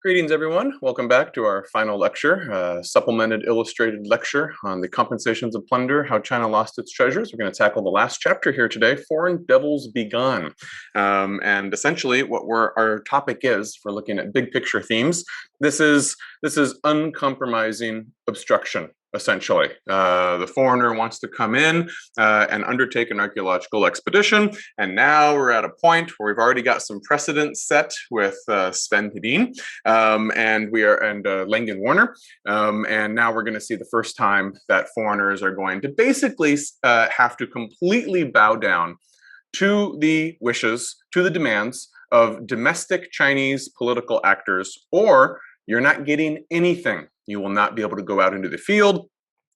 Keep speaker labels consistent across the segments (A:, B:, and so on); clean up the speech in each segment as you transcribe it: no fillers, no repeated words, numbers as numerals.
A: Greetings, everyone. Welcome back to our final lecture, supplemented illustrated lecture on the Compensations of Plunder, How China Lost Its Treasures. We're going to tackle the last chapter here today, Foreign Devils Begone. And essentially what our topic is, if we're looking at big picture themes, this is uncompromising obstruction. Essentially, the foreigner wants to come in and undertake an archaeological expedition, and now we're at a point where we've already got some precedent set with Sven Hedin and Langen Warner, and now we're going to see the first time that foreigners are going to basically have to completely bow down to the wishes, to the demands of domestic Chinese political actors, or you're not getting anything. You will not be able to go out into the field.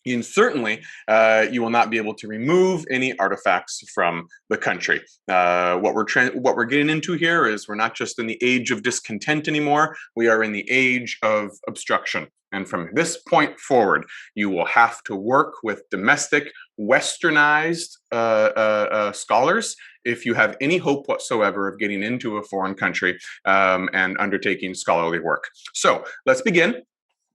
A: And certainly, you will not be able to remove any artifacts from the country. What we're getting into here is we're not just in the age of discontent anymore. We are in the age of obstruction. And from this point forward, you will have to work with domestic, westernized scholars if you have any hope whatsoever of getting into a foreign country and undertaking scholarly work. So let's begin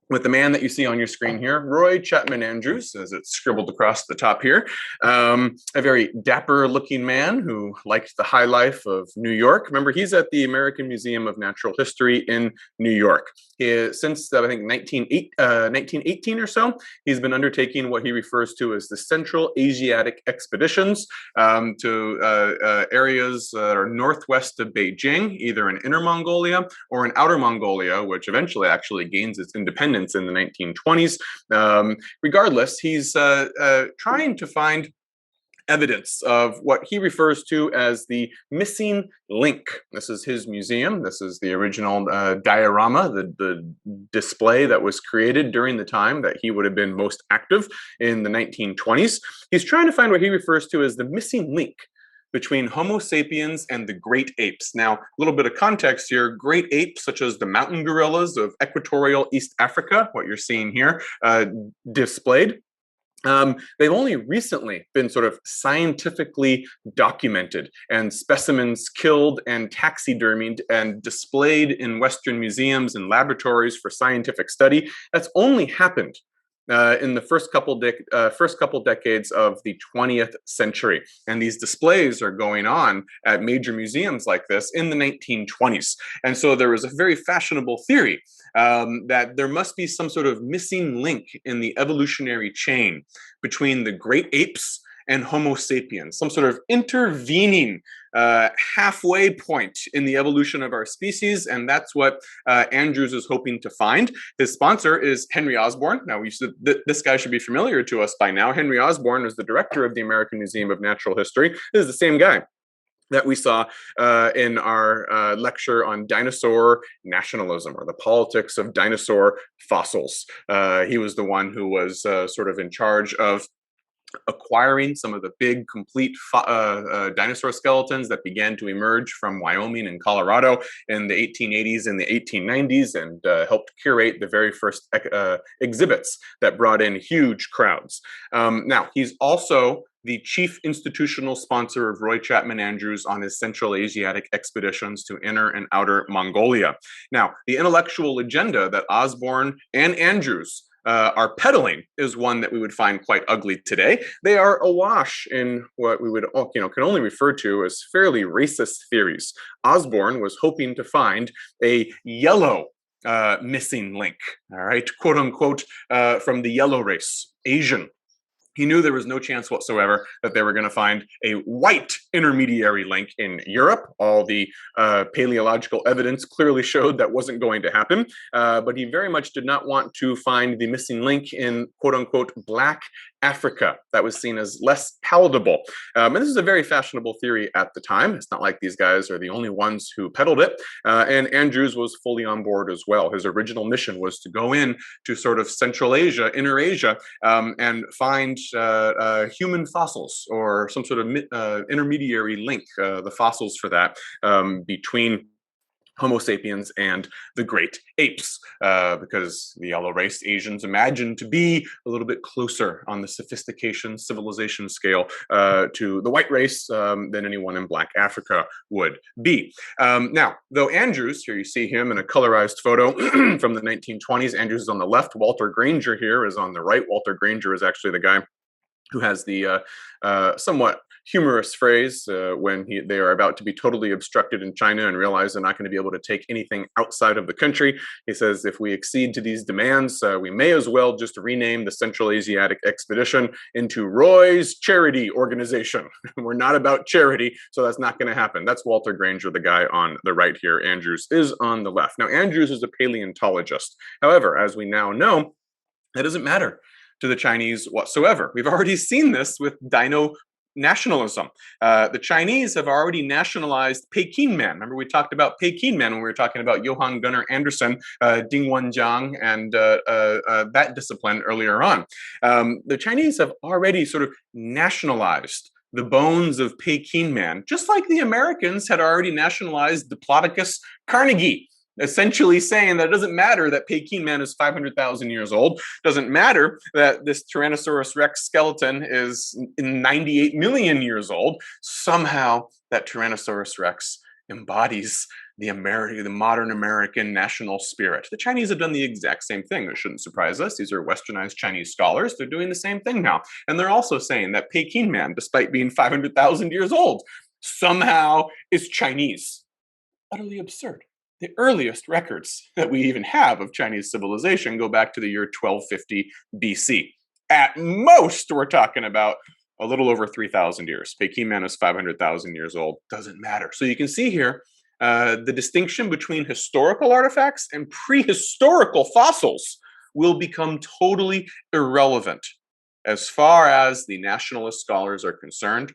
A: with the man that you see on your screen here, Roy Chapman Andrews, as it's scribbled across the top here. A very dapper-looking man who liked the high life of New York. Remember, he's at the American Museum of Natural History in New York. Since, I think, 1918 or so, he's been undertaking what he refers to as the Central Asiatic Expeditions to areas that are northwest of Beijing, either in Inner Mongolia or in Outer Mongolia, which eventually actually gains its independence in the 1920s. Regardless, he's trying to find evidence of what he refers to as the missing link. This is his museum. This is the original diorama, the display that was created during the time that he would have been most active in the 1920s. He's trying to find what he refers to as the missing link between Homo sapiens and the great apes. Now, a little bit of context here, great apes such as the mountain gorillas of equatorial East Africa, what you're seeing here displayed, they've only recently been sort of scientifically documented and specimens killed and taxidermied and displayed in Western museums and laboratories for scientific study. That's only happened in the first couple decades of the 20th century. And these displays are going on at major museums like this in the 1920s. And so there was a very fashionable theory that there must be some sort of missing link in the evolutionary chain between the great apes and Homo sapiens, some sort of intervening halfway point in the evolution of our species, and that's what Andrews is hoping to find. His sponsor is Henry Osborne. Now, this guy should be familiar to us by now. Henry Osborne is the director of the American Museum of Natural History. This is the same guy that we saw in our lecture on dinosaur nationalism, or the politics of dinosaur fossils. He was the one who was sort of in charge of acquiring some of the big, complete dinosaur skeletons that began to emerge from Wyoming and Colorado in the 1880s and the 1890s, and helped curate the very first exhibits that brought in huge crowds. Now, he's also the chief institutional sponsor of Roy Chapman Andrews on his Central Asiatic expeditions to Inner and Outer Mongolia. Now, the intellectual agenda that Osborne and Andrews are peddling is one that we would find quite ugly today. They are awash in what we would, can only refer to as fairly racist theories. Osborne was hoping to find a yellow missing link, all right, quote unquote, from the yellow race, Asian. He knew there was no chance whatsoever that they were going to find a white intermediary link in Europe. All the paleological evidence clearly showed that wasn't going to happen. But he very much did not want to find the missing link in, quote unquote, Black Africa. That was seen as less palatable. And this is a very fashionable theory at the time. It's not like these guys are the only ones who peddled it. And Andrews was fully on board as well. His original mission was to go in to sort of Central Asia, Inner Asia, and find human fossils or some sort of intermediary link, the fossils for that, between Homo sapiens and the great apes, because the yellow race Asians imagined to be a little bit closer on the sophistication, civilization scale to the white race than anyone in Black Africa would be. Now, though Andrews, here you see him in a colorized photo from the 1920s, Andrews is on the left, Walter Granger here is on the right. Walter Granger is actually the guy who has the somewhat humorous phrase when they are about to be totally obstructed in China and realize they're not going to be able to take anything outside of the country. He says, if we accede to these demands, we may as well just rename the Central Asiatic Expedition into Roy's Charity Organization. We're not about charity, so that's not going to happen. That's Walter Granger, the guy on the right here. Andrews is on the left. Now, Andrews is a paleontologist. However, as we now know, that doesn't matter to the Chinese whatsoever. We've already seen this with dino nationalism. The Chinese have already nationalized Peking man. Remember, we talked about Peking man when we were talking about Johann Gunnar Anderson, Ding Wenjiang, and that discipline earlier on. The Chinese have already sort of nationalized the bones of Peking man, just like the Americans had already nationalized Diplodocus carnegie, essentially saying that it doesn't matter that Peking man is 500,000 years old, doesn't matter that this Tyrannosaurus rex skeleton is 98 million years old. Somehow that Tyrannosaurus rex embodies the modern American national spirit. The Chinese have done the exact same thing. It shouldn't surprise us. These are westernized Chinese scholars. They're doing the same thing now. And they're also saying that Peking man, despite being 500,000 years old, somehow is Chinese. Utterly absurd. The earliest records that we even have of Chinese civilization go back to the year 1250 BC. At most, we're talking about a little over 3,000 years. Peking man is 500,000 years old. Doesn't matter. So you can see here the distinction between historical artifacts and prehistorical fossils will become totally irrelevant. As far as the nationalist scholars are concerned,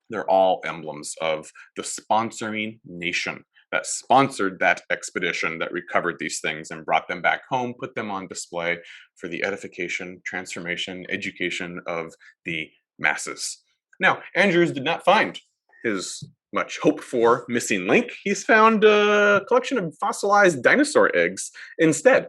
A: they're all emblems of the sponsoring nation that sponsored that expedition that recovered these things and brought them back home, put them on display for the edification, transformation, education of the masses. Now, Andrews did not find his much hoped for missing link. He's found a collection of fossilized dinosaur eggs instead.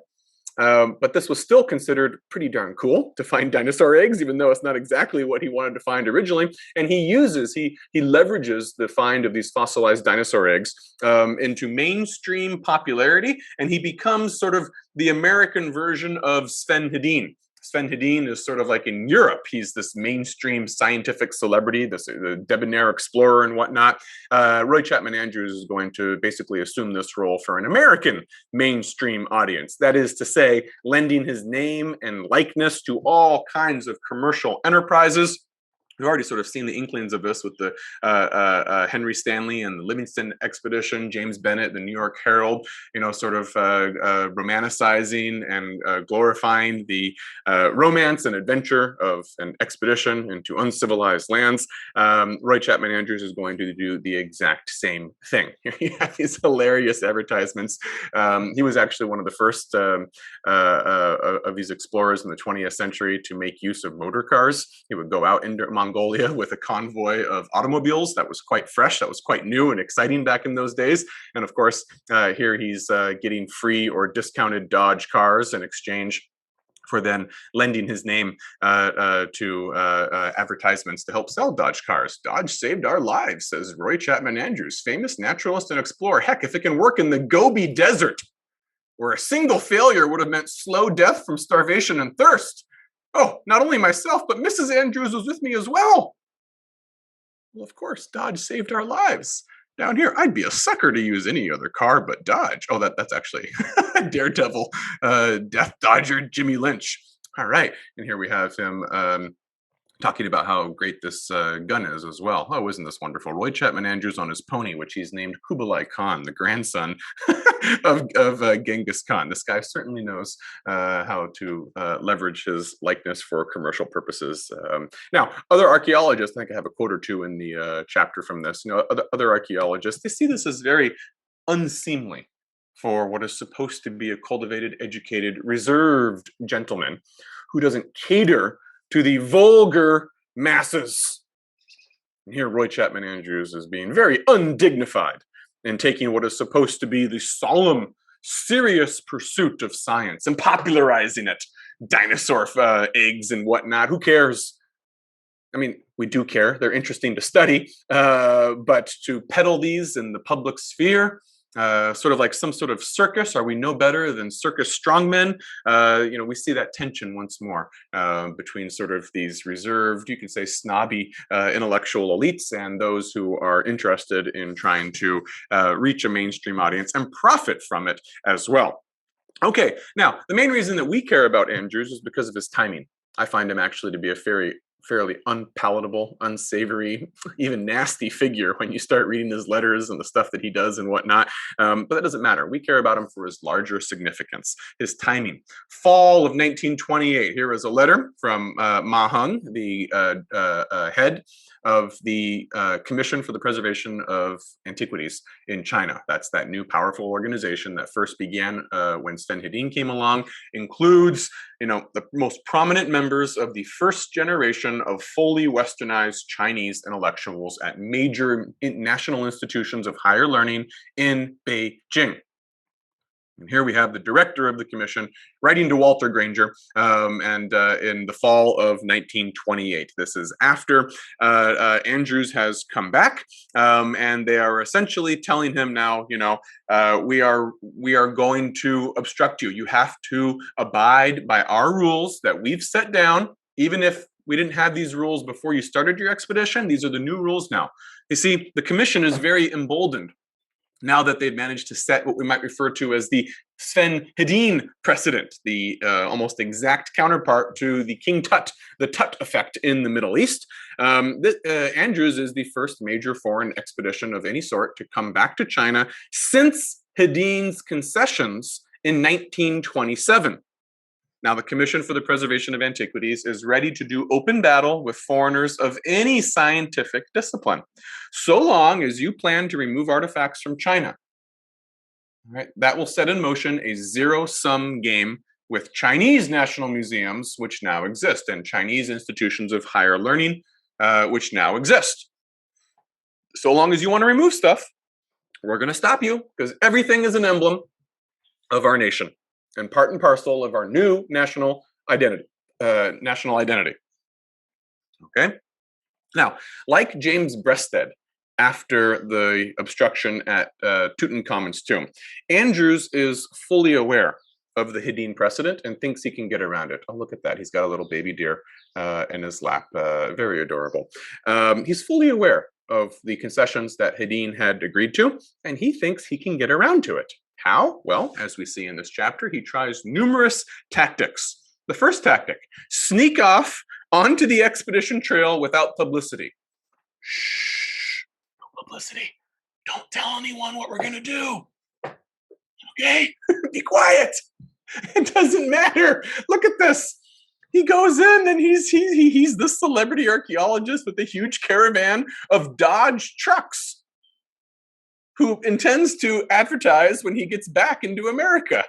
A: But this was still considered pretty darn cool to find dinosaur eggs, even though it's not exactly what he wanted to find originally. And he leverages the find of these fossilized dinosaur eggs into mainstream popularity, and he becomes sort of the American version of Sven Hedin. Sven Hedin is sort of like in Europe. He's this mainstream scientific celebrity, this debonair explorer and whatnot. Roy Chapman Andrews is going to basically assume this role for an American mainstream audience. That is to say, lending his name and likeness to all kinds of commercial enterprises. We've already sort of seen the inklings of this with the Henry Stanley and the Livingston expedition, James Bennett, the New York Herald, sort of romanticizing and glorifying the romance and adventure of an expedition into uncivilized lands. Roy Chapman Andrews is going to do the exact same thing. You have these hilarious advertisements. He was actually one of the first of these explorers in the 20th century to make use of motor cars. He would go out into Mongolia with a convoy of automobiles. That was quite fresh. That was quite new and exciting back in those days. And of course, here he's getting free or discounted Dodge cars in exchange for then lending his name to advertisements to help sell Dodge cars. Dodge saved our lives, says Roy Chapman Andrews, famous naturalist and explorer. Heck, if it can work in the Gobi Desert, where a single failure would have meant slow death from starvation and thirst. Oh, not only myself, but Mrs. Andrews was with me as well. Well, of course, Dodge saved our lives. Down here, I'd be a sucker to use any other car but Dodge. Oh, that's actually Daredevil, Death Dodger, Jimmy Lynch. All right, and here we have him talking about how great this gun is as well. Oh, isn't this wonderful? Roy Chapman Andrews on his pony, which he's named Kublai Khan, the grandson of Genghis Khan. This guy certainly knows how to leverage his likeness for commercial purposes. Now, other archaeologists, I think I have a quote or two in the chapter from this, other archaeologists, they see this as very unseemly for what is supposed to be a cultivated, educated, reserved gentleman who doesn't cater to the vulgar masses. And here Roy Chapman Andrews is being very undignified in taking what is supposed to be the solemn, serious pursuit of science and popularizing it. Dinosaur eggs and whatnot. Who cares? I mean, we do care. They're interesting to study, but to peddle these in the public sphere, sort of like some sort of circus. Are we no better than circus strongmen? We see that tension once more between sort of these reserved, you can say snobby intellectual elites and those who are interested in trying to reach a mainstream audience and profit from it as well. Okay, now, the main reason that we care about Andrews is because of his timing. I find him actually to be a fairly unpalatable, unsavory, even nasty figure when you start reading his letters and the stuff that he does and whatnot. But that doesn't matter. We care about him for his larger significance, his timing. Fall of 1928. Here is a letter from Ma Heng, the head of the Commission for the Preservation of Antiquities in China. That's that new powerful organization that first began when Sven Hedin came along, includes the most prominent members of the first generation of fully westernized Chinese intellectuals at major national institutions of higher learning in Beijing. And here we have the director of the commission writing to Walter Granger, in the fall of 1928. This is after Andrews has come back, and they are essentially telling him now, we are going to obstruct you. You have to abide by our rules that we've set down, even if we didn't have these rules before you started your expedition. These are the new rules now. You see, the commission is very emboldened now that they've managed to set what we might refer to as the Sven Hedin precedent, the almost exact counterpart to the King Tut, the Tut effect in the Middle East. Andrews is the first major foreign expedition of any sort to come back to China since Hedin's concessions in 1927. Now, the Commission for the Preservation of Antiquities is ready to do open battle with foreigners of any scientific discipline, so long as you plan to remove artifacts from China. All right, that will set in motion a zero-sum game with Chinese national museums, which now exist, and Chinese institutions of higher learning, which now exist. So long as you want to remove stuff, we're going to stop you, because everything is an emblem of our nation and part and parcel of our new national identity. Okay? Now, like James Breasted after the obstruction at Tutankhamun's tomb, Andrews is fully aware of the Hedin precedent and thinks he can get around it. Oh, look at that. He's got a little baby deer in his lap. Very adorable. He's fully aware of the concessions that Hedin had agreed to, and he thinks he can get around to it. How? Well, as we see in this chapter, he tries numerous tactics. The first tactic, sneak off onto the expedition trail without publicity. Shh, no publicity. Don't tell anyone what we're going to do. Okay? Be quiet. It doesn't matter. Look at this. He goes in and he's the celebrity archaeologist with a huge caravan of Dodge trucks who intends to advertise when he gets back into America.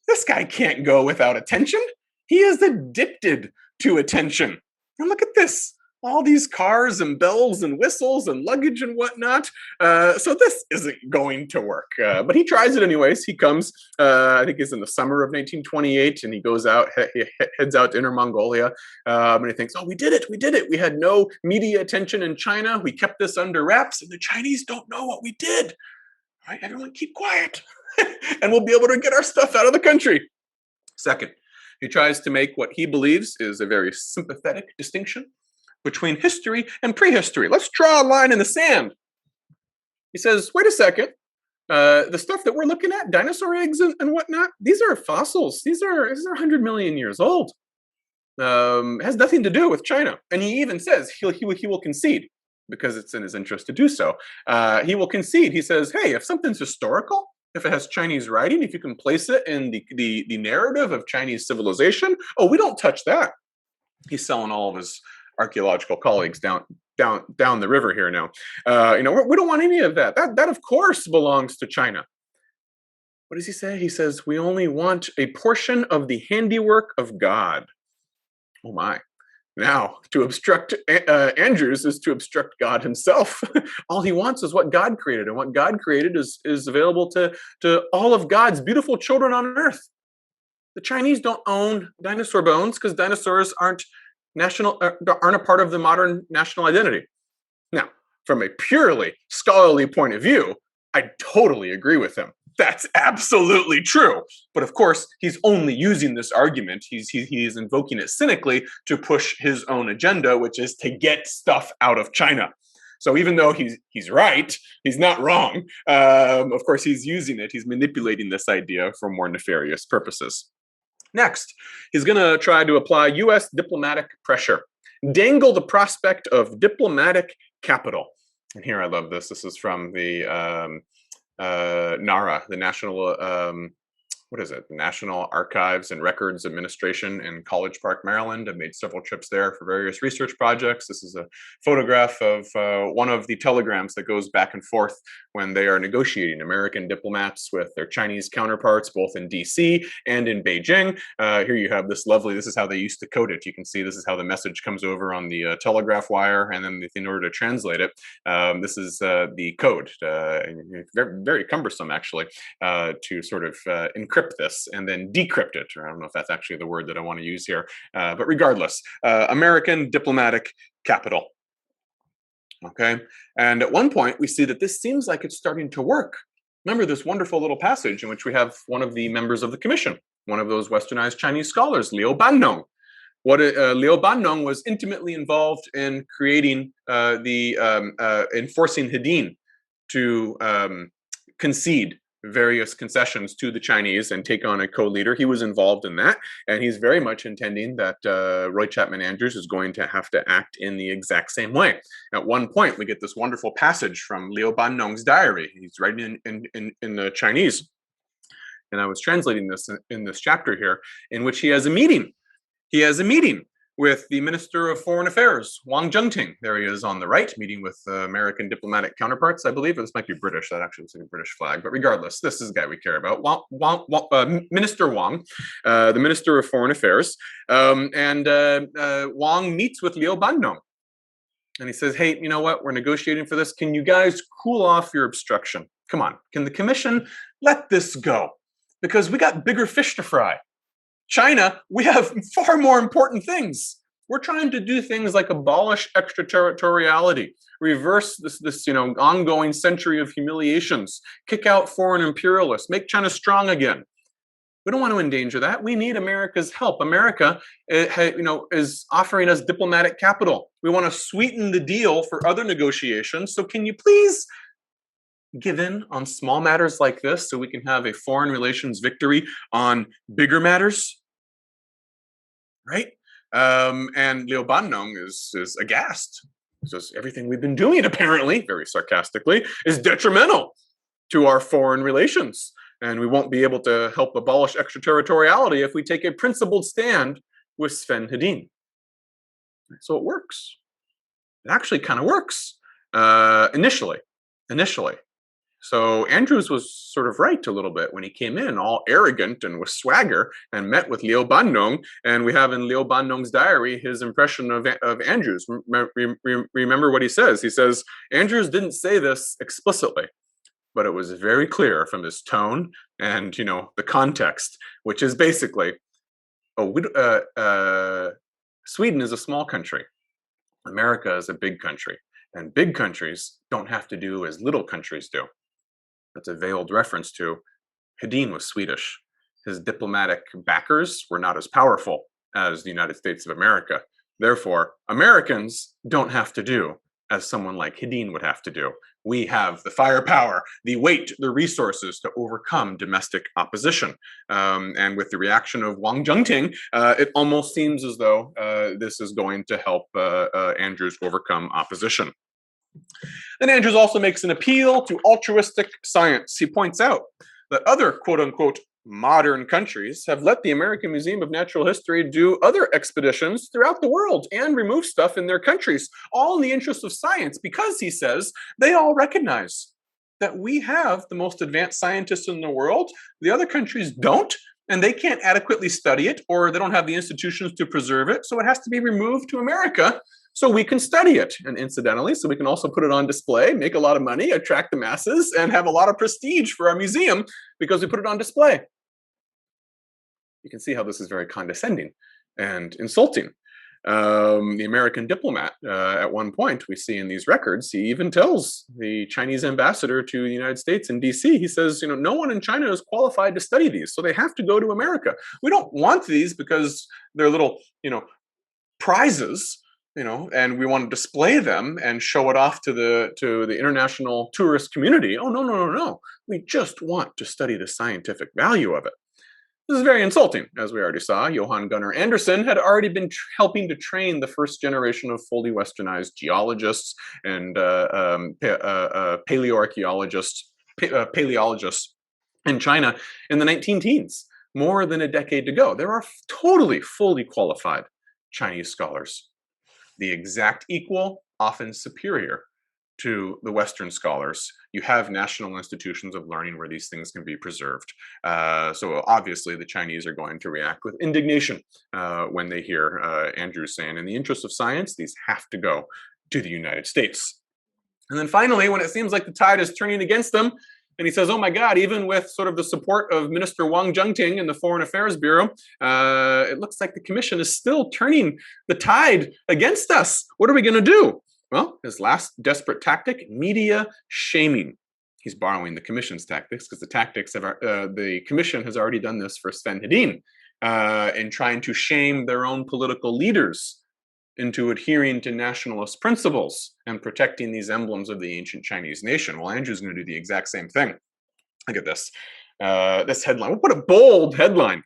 A: This guy can't go without attention. He is addicted to attention. And look at this. All these cars and bells and whistles and luggage and whatnot. So this isn't going to work. But he tries it anyways. He comes, I think it's in the summer of 1928, and he goes out, he heads out to Inner Mongolia, and he thinks, oh, we did it. We had no media attention in China. We kept this under wraps, and the Chinese don't know what we did. All right, everyone keep quiet, and we'll be able to get our stuff out of the country. Second, he tries to make what he believes is a very sympathetic distinction between history and prehistory. Let's draw a line in the sand. He says, wait a second. The stuff that we're looking at, dinosaur eggs and whatnot, these are fossils. These are 100 million years old. Has nothing to do with China. And he even says he will concede, because it's in his interest to do so. He will concede. He says, hey, if something's historical, if it has Chinese writing, if you can place it in the narrative of Chinese civilization, oh, we don't touch that. He's selling all of his archaeological colleagues down the river here now. We don't want any of that. That of course belongs to China. What does he say? He says, we only want a portion of the handiwork of God. Oh my. Now, to obstruct Andrews is to obstruct God himself. All he wants is what God created, and what God created is available to all of God's beautiful children on earth. The Chinese don't own dinosaur bones because dinosaurs aren't a part of the modern national identity. Now, from a purely scholarly point of view, I totally agree with him. That's absolutely true. But of course, he's only using this argument. He's invoking it cynically to push his own agenda, which is to get stuff out of China. So even though he's right, he's not wrong. Of course, he's using it. He's manipulating this idea for more nefarious purposes. Next, he's going to try to apply U.S. diplomatic pressure, dangle the prospect of diplomatic capital. And here I love this. This is from the NARA, the National the National Archives and Records Administration in College Park, Maryland. I've made several trips there for various research projects. This is a photograph of one of the telegrams that goes back and forth when they are negotiating, American diplomats with their Chinese counterparts, both in DC and in Beijing. Here you have this is how they used to code it. You can see this is how the message comes over on the telegraph wire, and then in order to translate it, this is the code. Very, very cumbersome, actually, to sort of encrypt this and then decrypt it, or I don't know if that's actually the word that I want to use here, but regardless, American diplomatic capital. Okay, and at one point we see that this seems like it's starting to work. Remember this wonderful little passage in which we have one of the members of the commission, one of those westernized Chinese scholars, Liu Bannong. Liu Bannong was intimately involved in creating enforcing Hedin to concede various concessions to the Chinese and take on a co-leader. He was involved in that, and he's very much intending that Roy Chapman Andrews is going to have to act in the exact same way. At one point, we get this wonderful passage from Liu Bannong's diary. He's writing in the Chinese, and I was translating this in this chapter here, in which he has a meeting. He has a meeting with the Minister of Foreign Affairs, Wang Zhengting. There he is on the right, meeting with American diplomatic counterparts, I believe. This might be British. That actually looks like a British flag. But regardless, this is the guy we care about, Minister Wang, the Minister of Foreign Affairs. Wang meets with Liu Bannong. And he says, hey, you know what? We're negotiating for this. Can you guys cool off your obstruction? Come on. Can the commission let this go? Because we got bigger fish to fry. China, we have far more important things. We're trying to do things like abolish extraterritoriality, reverse this ongoing century of humiliations, kick out foreign imperialists, make China strong again. We don't want to endanger that. We need America's help. America, is offering us diplomatic capital. We want to sweeten the deal for other negotiations. So can you please give in on small matters like this so we can have a foreign relations victory on bigger matters, right? And Liu Bannong is aghast. He says, everything we've been doing, apparently, very sarcastically, is detrimental to our foreign relations. And we won't be able to help abolish extraterritoriality if we take a principled stand with Sven Hedin. So it works. It actually kind of works initially. So Andrews was sort of right a little bit when he came in all arrogant and with swagger and met with Liu Bannong. And we have in Liu Bannong's diary his impression of Andrews. Remember what he says. He says, Andrews didn't say this explicitly, but it was very clear from his tone and, the context, which is basically, Sweden is a small country. America is a big country. And big countries don't have to do as little countries do. That's a veiled reference to Hedin was Swedish. His diplomatic backers were not as powerful as the United States of America. Therefore, Americans don't have to do as someone like Hedin would have to do. We have the firepower, the weight, the resources to overcome domestic opposition. And with the reaction of Wang Zhengting, it almost seems as though this is going to help Andrews overcome opposition. Then Andrews also makes an appeal to altruistic science. He points out that other quote-unquote modern countries have let the American Museum of Natural History do other expeditions throughout the world and remove stuff in their countries, all in the interest of science, because, he says, they all recognize that we have the most advanced scientists in the world. The other countries don't, and they can't adequately study it, or they don't have the institutions to preserve it, so it has to be removed to America so we can study it. And incidentally, so we can also put it on display, make a lot of money, attract the masses, and have a lot of prestige for our museum because we put it on display. You can see how this is very condescending and insulting. The American diplomat, at one point, we see in these records, he even tells the Chinese ambassador to the United States in DC, he says, no one in China is qualified to study these, so they have to go to America. We don't want these because they're little, prizes, and we want to display them and show it off to the international tourist community. Oh, no. We just want to study the scientific value of it. This is very insulting, as we already saw. Johann Gunnar Anderson had already been helping to train the first generation of fully westernized geologists and paleoarchaeologists, paleologists in China in the 19-teens, more than a decade to go. There are totally fully qualified Chinese scholars, the exact equal, often superior to the Western scholars. You have national institutions of learning where these things can be preserved. So obviously the Chinese are going to react with indignation when they hear Andrews saying, in the interest of science, these have to go to the United States. And then finally, when it seems like the tide is turning against them, and he says, oh my God, even with sort of the support of Minister Wang Zhengting in the Foreign Affairs Bureau, it looks like the commission is still turning the tide against us. What are we going to do? Well, his last desperate tactic, media shaming. He's borrowing the commission's tactics because the commission has already done this for Sven Hedin in trying to shame their own political leaders into adhering to nationalist principles and protecting these emblems of the ancient Chinese nation. Well, Andrew's going to do the exact same thing. Look at this. This headline. What a bold headline.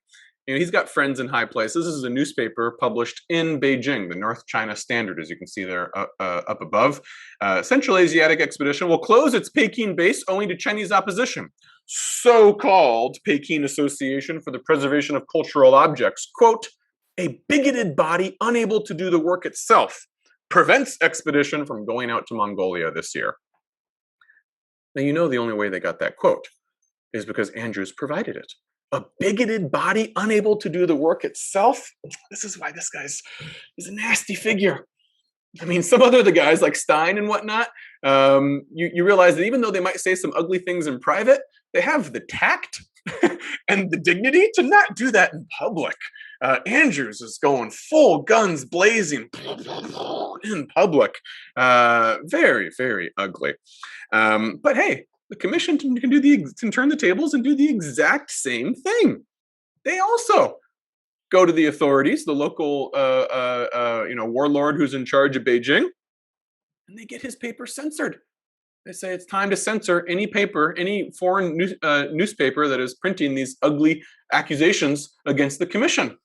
A: He's got friends in high places. This is a newspaper published in Beijing, the North China Standard, as you can see there up above. Central Asiatic expedition will close its Peking base owing to Chinese opposition. So-called Peking Association for the Preservation of Cultural Objects, quote, a bigoted body unable to do the work itself prevents expedition from going out to Mongolia this year. Now, the only way they got that quote is because Andrews provided it. A bigoted body unable to do the work itself. This is why this he's a nasty figure. I mean, some other the guys like Stein and whatnot, you realize that even though they might say some ugly things in private, they have the tact and the dignity to not do that in public. Andrews is going full guns blazing in public. Very, very ugly. But hey, the commission can turn the tables and do the exact same thing. They also go to the authorities, the local warlord who's in charge of Beijing, and they get his paper censored. They say it's time to censor any paper, any foreign newspaper that is printing these ugly accusations against the commission.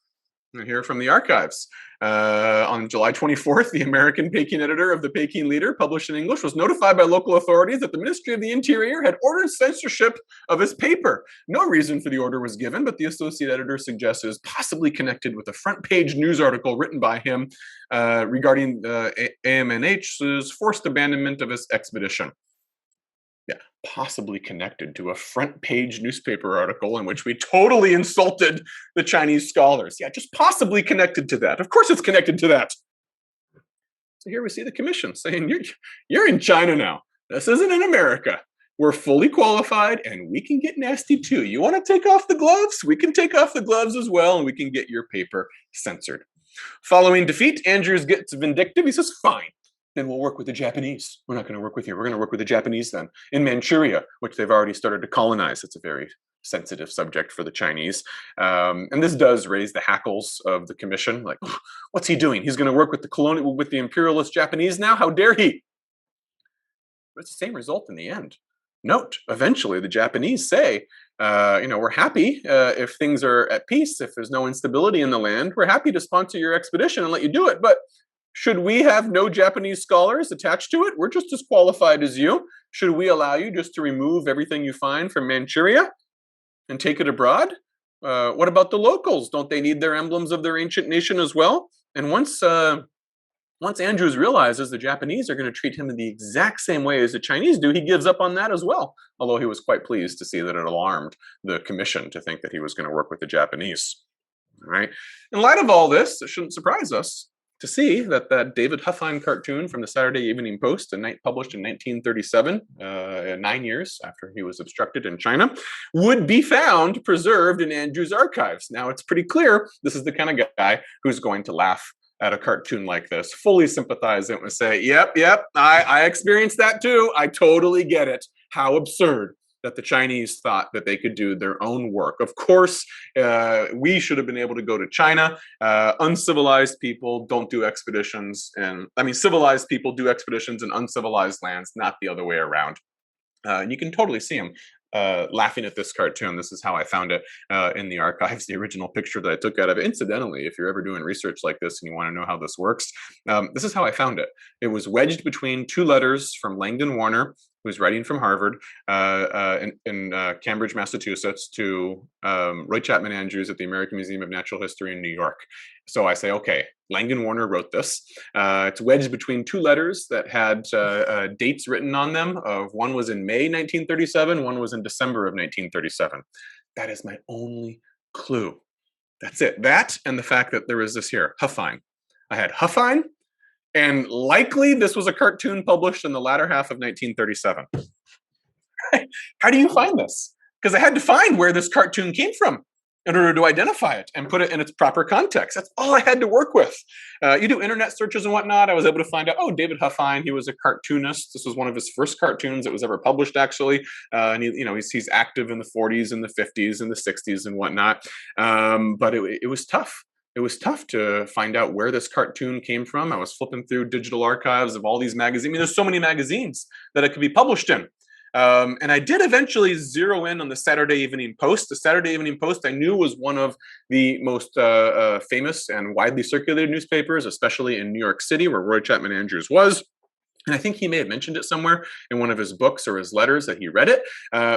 A: I hear from the archives. On July 24th, the American Peking editor of the Peking Leader, published in English, was notified by local authorities that the Ministry of the Interior had ordered censorship of his paper. No reason for the order was given, but the associate editor suggests it is possibly connected with a front-page news article written by him regarding AMNH's forced abandonment of his expedition. Yeah, possibly connected to a front-page newspaper article in which we totally insulted the Chinese scholars. Yeah, just possibly connected to that. Of course it's connected to that. So here we see the commission saying, you're in China now. This isn't in America. We're fully qualified, and we can get nasty too. You want to take off the gloves? We can take off the gloves as well, and we can get your paper censored. Following defeat, Andrews gets vindictive. He says, fine. Then we'll work with the Japanese. We're not going to work with you. We're going to work with the Japanese then in Manchuria, which they've already started to colonize. It's a very sensitive subject for the Chinese. And this does raise the hackles of the commission. Like, what's he doing? He's going to work with the imperialist Japanese now? How dare he? But it's the same result in the end. Note, eventually the Japanese say, we're happy if things are at peace, if there's no instability in the land, we're happy to sponsor your expedition and let you do it. But should we have no Japanese scholars attached to it? We're just as qualified as you. Should we allow you just to remove everything you find from Manchuria and take it abroad? What about the locals? Don't they need their emblems of their ancient nation as well? And once Once Andrews realizes the Japanese are going to treat him in the exact same way as the Chinese do, he gives up on that as well. Although he was quite pleased to see that it alarmed the commission to think that he was going to work with the Japanese. All right. In light of all this, it shouldn't surprise us to see that that David Huffine cartoon from the Saturday Evening Post, published in 1937, 9 years after he was abstructed in China, would be found preserved in Andrews' archives. Now, it's pretty clear this is the kind of guy who's going to laugh at a cartoon like this, fully sympathize it and say, yep, I experienced that too. I totally get it. How absurd that the Chinese thought that they could do their own work. Of course, we should have been able to go to China. Uncivilized people don't do expeditions, and civilized people do expeditions in uncivilized lands, not the other way around. And you can totally see him laughing at this cartoon. This is how I found it in the archives, the original picture that I took out of it. Incidentally, if you're ever doing research like this and you want to know how this works, this is how I found it. It was wedged between two letters from Langdon Warner, who's writing from Harvard, in Cambridge, Massachusetts, to Roy Chapman Andrews at the American Museum of Natural History in New York. So I say, okay, Langdon Warner wrote this. It's wedged between two letters that had dates written on them. One was in May 1937, one was in December of 1937. That is my only clue. That's it. That and the fact that there was this here, Huffine. I had Huffine, and likely this was a cartoon published in the latter half of 1937. How do you find this? Because I had to find where this cartoon came from in order to identify it and put it in its proper context. That's all I had to work with. You do internet searches and whatnot. I was able to find out, oh, David Huffine, he was a cartoonist. This was one of his first cartoons that was ever published, actually. And he's active in the 40s and the 50s and the 60s and whatnot. But it was tough. It was tough to find out where this cartoon came from. I was flipping through digital archives of all these magazines. There's so many magazines that it could be published in. And I did eventually zero in on the Saturday Evening Post. The Saturday Evening Post I knew was one of the most famous and widely circulated newspapers, especially in New York City, where Roy Chapman Andrews was. And I think he may have mentioned it somewhere in one of his books or his letters that he read it.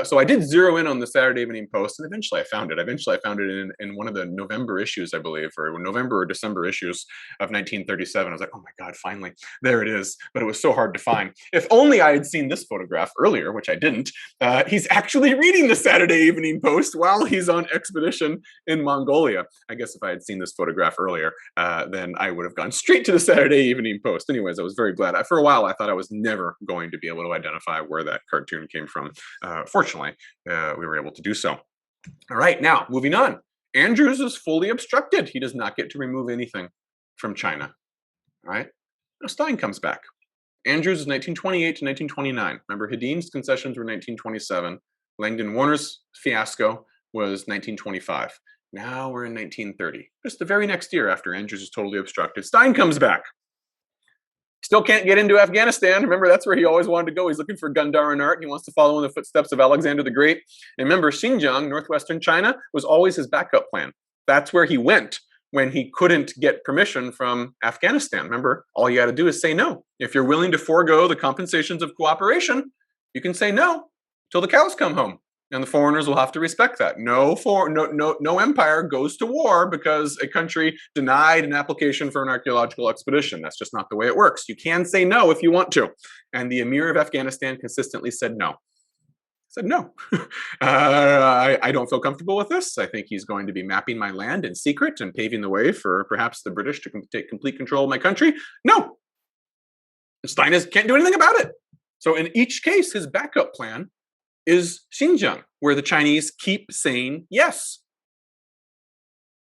A: So I did zero in on the Saturday Evening Post, and eventually I found it. Eventually I found it in one of the November issues, I believe, or November or December issues of 1937. I was like, oh my God, finally, there it is. But it was so hard to find. If only I had seen this photograph earlier, which I didn't. He's actually reading the Saturday Evening Post while he's on expedition in Mongolia. I guess if I had seen this photograph earlier, then I would have gone straight to the Saturday Evening Post. Anyways, I was very glad. For a while, I thought I was never going to be able to identify where that cartoon came from. Fortunately, we were able to do so. All right, now moving on. Andrews is fully obstructed. He does not get to remove anything from China. All right, now Stein comes back. Andrews is 1928 to 1929. Remember, Hedin's concessions were 1927. Langdon Warner's fiasco was 1925. Now we're in 1930. Just the very next year after Andrews is totally obstructed, Stein comes back. Still can't get into Afghanistan. Remember, that's where he always wanted to go. He's looking for Gandharan art. He wants to follow in the footsteps of Alexander the Great. And remember, Xinjiang, northwestern China, was always his backup plan. That's where he went when he couldn't get permission from Afghanistan. Remember, all you got to do is say no. If you're willing to forego the compensations of cooperation, you can say no till the cows come home. And the foreigners will have to respect that. No empire goes to war because a country denied an application for an archaeological expedition. That's just not the way it works. You can say no if you want to. And the Emir of Afghanistan consistently said no. Said no. I don't feel comfortable with this. I think he's going to be mapping my land in secret and paving the way for perhaps the British to take complete control of my country. No. Stein can't do anything about it. So in each case, his backup plan is Xinjiang, where the Chinese keep saying yes.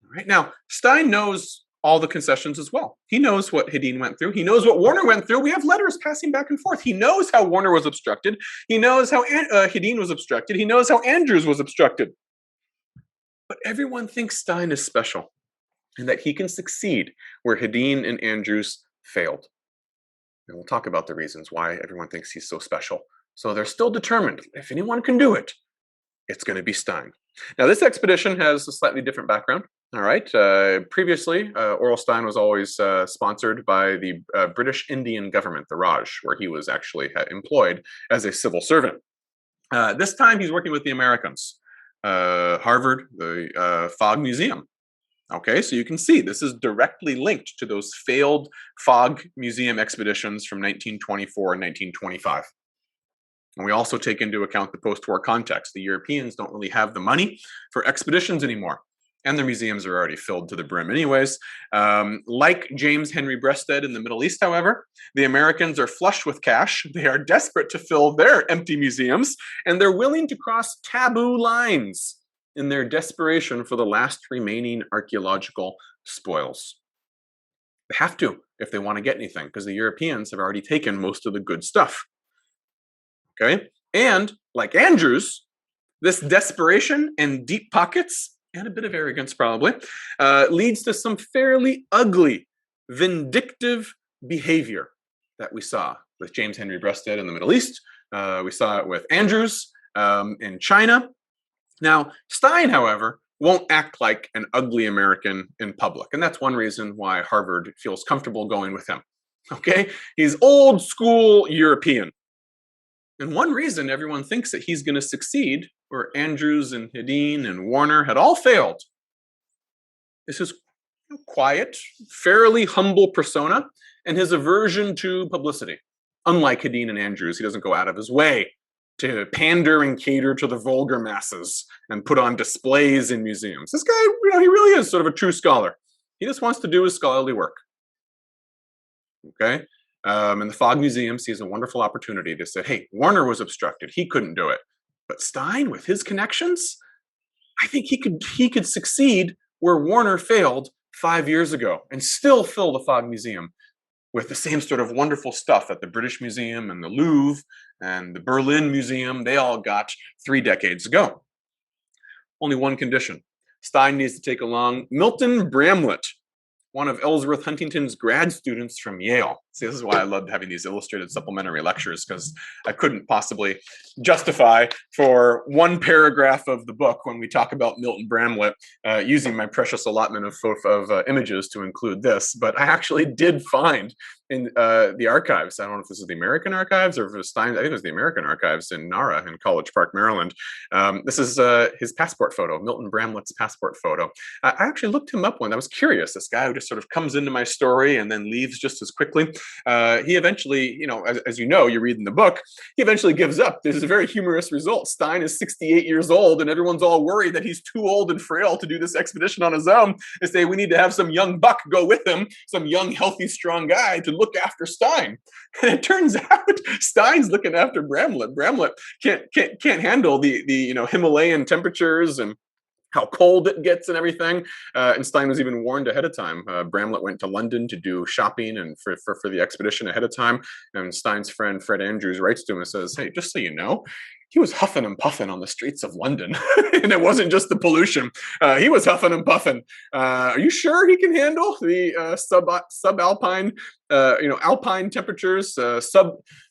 A: All right, now, Stein knows all the concessions as well. He knows what Hedin went through. He knows what Warner went through. We have letters passing back and forth. He knows how Warner was obstructed. He knows how Hedin was obstructed. He knows how Andrews was obstructed. But everyone thinks Stein is special and that he can succeed where Hedin and Andrews failed. And we'll talk about the reasons why everyone thinks he's so special. So they're still determined, if anyone can do it, it's going to be Stein. Now, this expedition has a slightly different background. All right. Previously, Oral Stein was always sponsored by the British Indian government, the Raj, where he was actually employed as a civil servant. This time, he's working with the Americans, Harvard, the Fogg Museum. Okay, so you can see this is directly linked to those failed fog museum expeditions from 1924 and 1925. And we also take into account the post-war context. The Europeans don't really have the money for expeditions anymore, and their museums are already filled to the brim anyways. Like James Henry Breasted in the Middle East, however, the Americans are flush with cash. They are desperate to fill their empty museums, and they're willing to cross taboo lines in their desperation for the last remaining archaeological spoils. They have to if they want to get anything, because the Europeans have already taken most of the good stuff. Okay? And like Andrews, this desperation and deep pockets, and a bit of arrogance probably, leads to some fairly ugly, vindictive behavior that we saw with James Henry Breasted in the Middle East. We saw it with Andrews in China. Now, Stein, however, won't act like an ugly American in public. And that's one reason why Harvard feels comfortable going with him. Okay? He's old school European. And one reason everyone thinks that he's going to succeed, where Andrews and Hedin and Warner had all failed, is his quiet, fairly humble persona and his aversion to publicity. Unlike Hedin and Andrews, he doesn't go out of his way to pander and cater to the vulgar masses and put on displays in museums. This guy, he really is sort of a true scholar. He just wants to do his scholarly work. Okay? And the Fog Museum sees a wonderful opportunity to say, hey, Warner was obstructed. He couldn't do it. But Stein, with his connections, I think he could succeed where Warner failed 5 years ago and still fill the Fog Museum with the same sort of wonderful stuff that the British Museum and the Louvre and the Berlin Museum, they all got 3 decades ago. Only one condition. Stein needs to take along Milton Bramlett, one of Ellsworth Huntington's grad students from Yale. See, this is why I loved having these illustrated supplementary lectures, because I couldn't possibly justify for one paragraph of the book when we talk about Milton Bramlett using my precious allotment of images to include this. But I actually did find in the archives, I don't know if this is the American archives or if it was Stein, I think it was the American archives in Nara in College Park, Maryland. This is his passport photo, Milton Bramlett's passport photo. I actually looked him up when I was curious. This guy who just sort of comes into my story and then leaves just as quickly. He eventually, as you know, you read in the book, he eventually gives up. There's a very humorous result. Stein is 68 years old, and everyone's all worried that he's too old and frail to do this expedition on his own. They say, we need to have some young buck go with him, some young, healthy, strong guy to look after Stein. And it turns out Stein's looking after Bramlett. Bramlett can't handle the Himalayan temperatures and how cold it gets and everything. And Stein was even warned ahead of time. Bramlett went to London to do shopping and for the expedition ahead of time. And Stein's friend, Fred Andrews, writes to him and says, hey, just so you know, he was huffing and puffing on the streets of London. And it wasn't just the pollution. He was huffing and puffing. Are you sure he can handle the subalpine, alpine temperatures,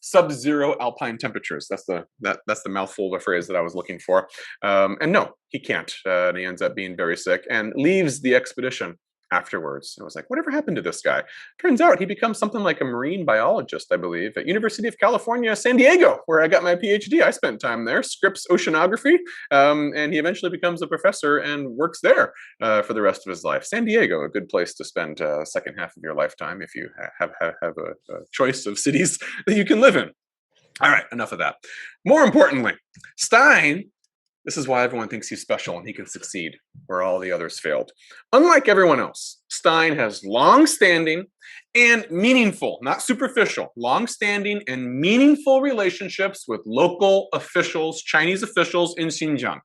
A: sub-zero alpine temperatures? That's the mouthful of a phrase that I was looking for. And no, he can't. And he ends up being very sick and leaves the expedition afterwards. I was like, whatever happened to this guy? Turns out he becomes something like a marine biologist, I believe, at University of California, San Diego, where I got my PhD. I spent time there, Scripps Oceanography, and he eventually becomes a professor and works there for the rest of his life. San Diego, a good place to spend second half of your lifetime if you have a choice of cities that you can live in. All right, enough of that. More importantly, Stein, this is why everyone thinks he's special and he can succeed where all the others failed. Unlike everyone else, Stein has long-standing and meaningful, not superficial, long-standing and meaningful relationships with local officials, Chinese officials in Xinjiang.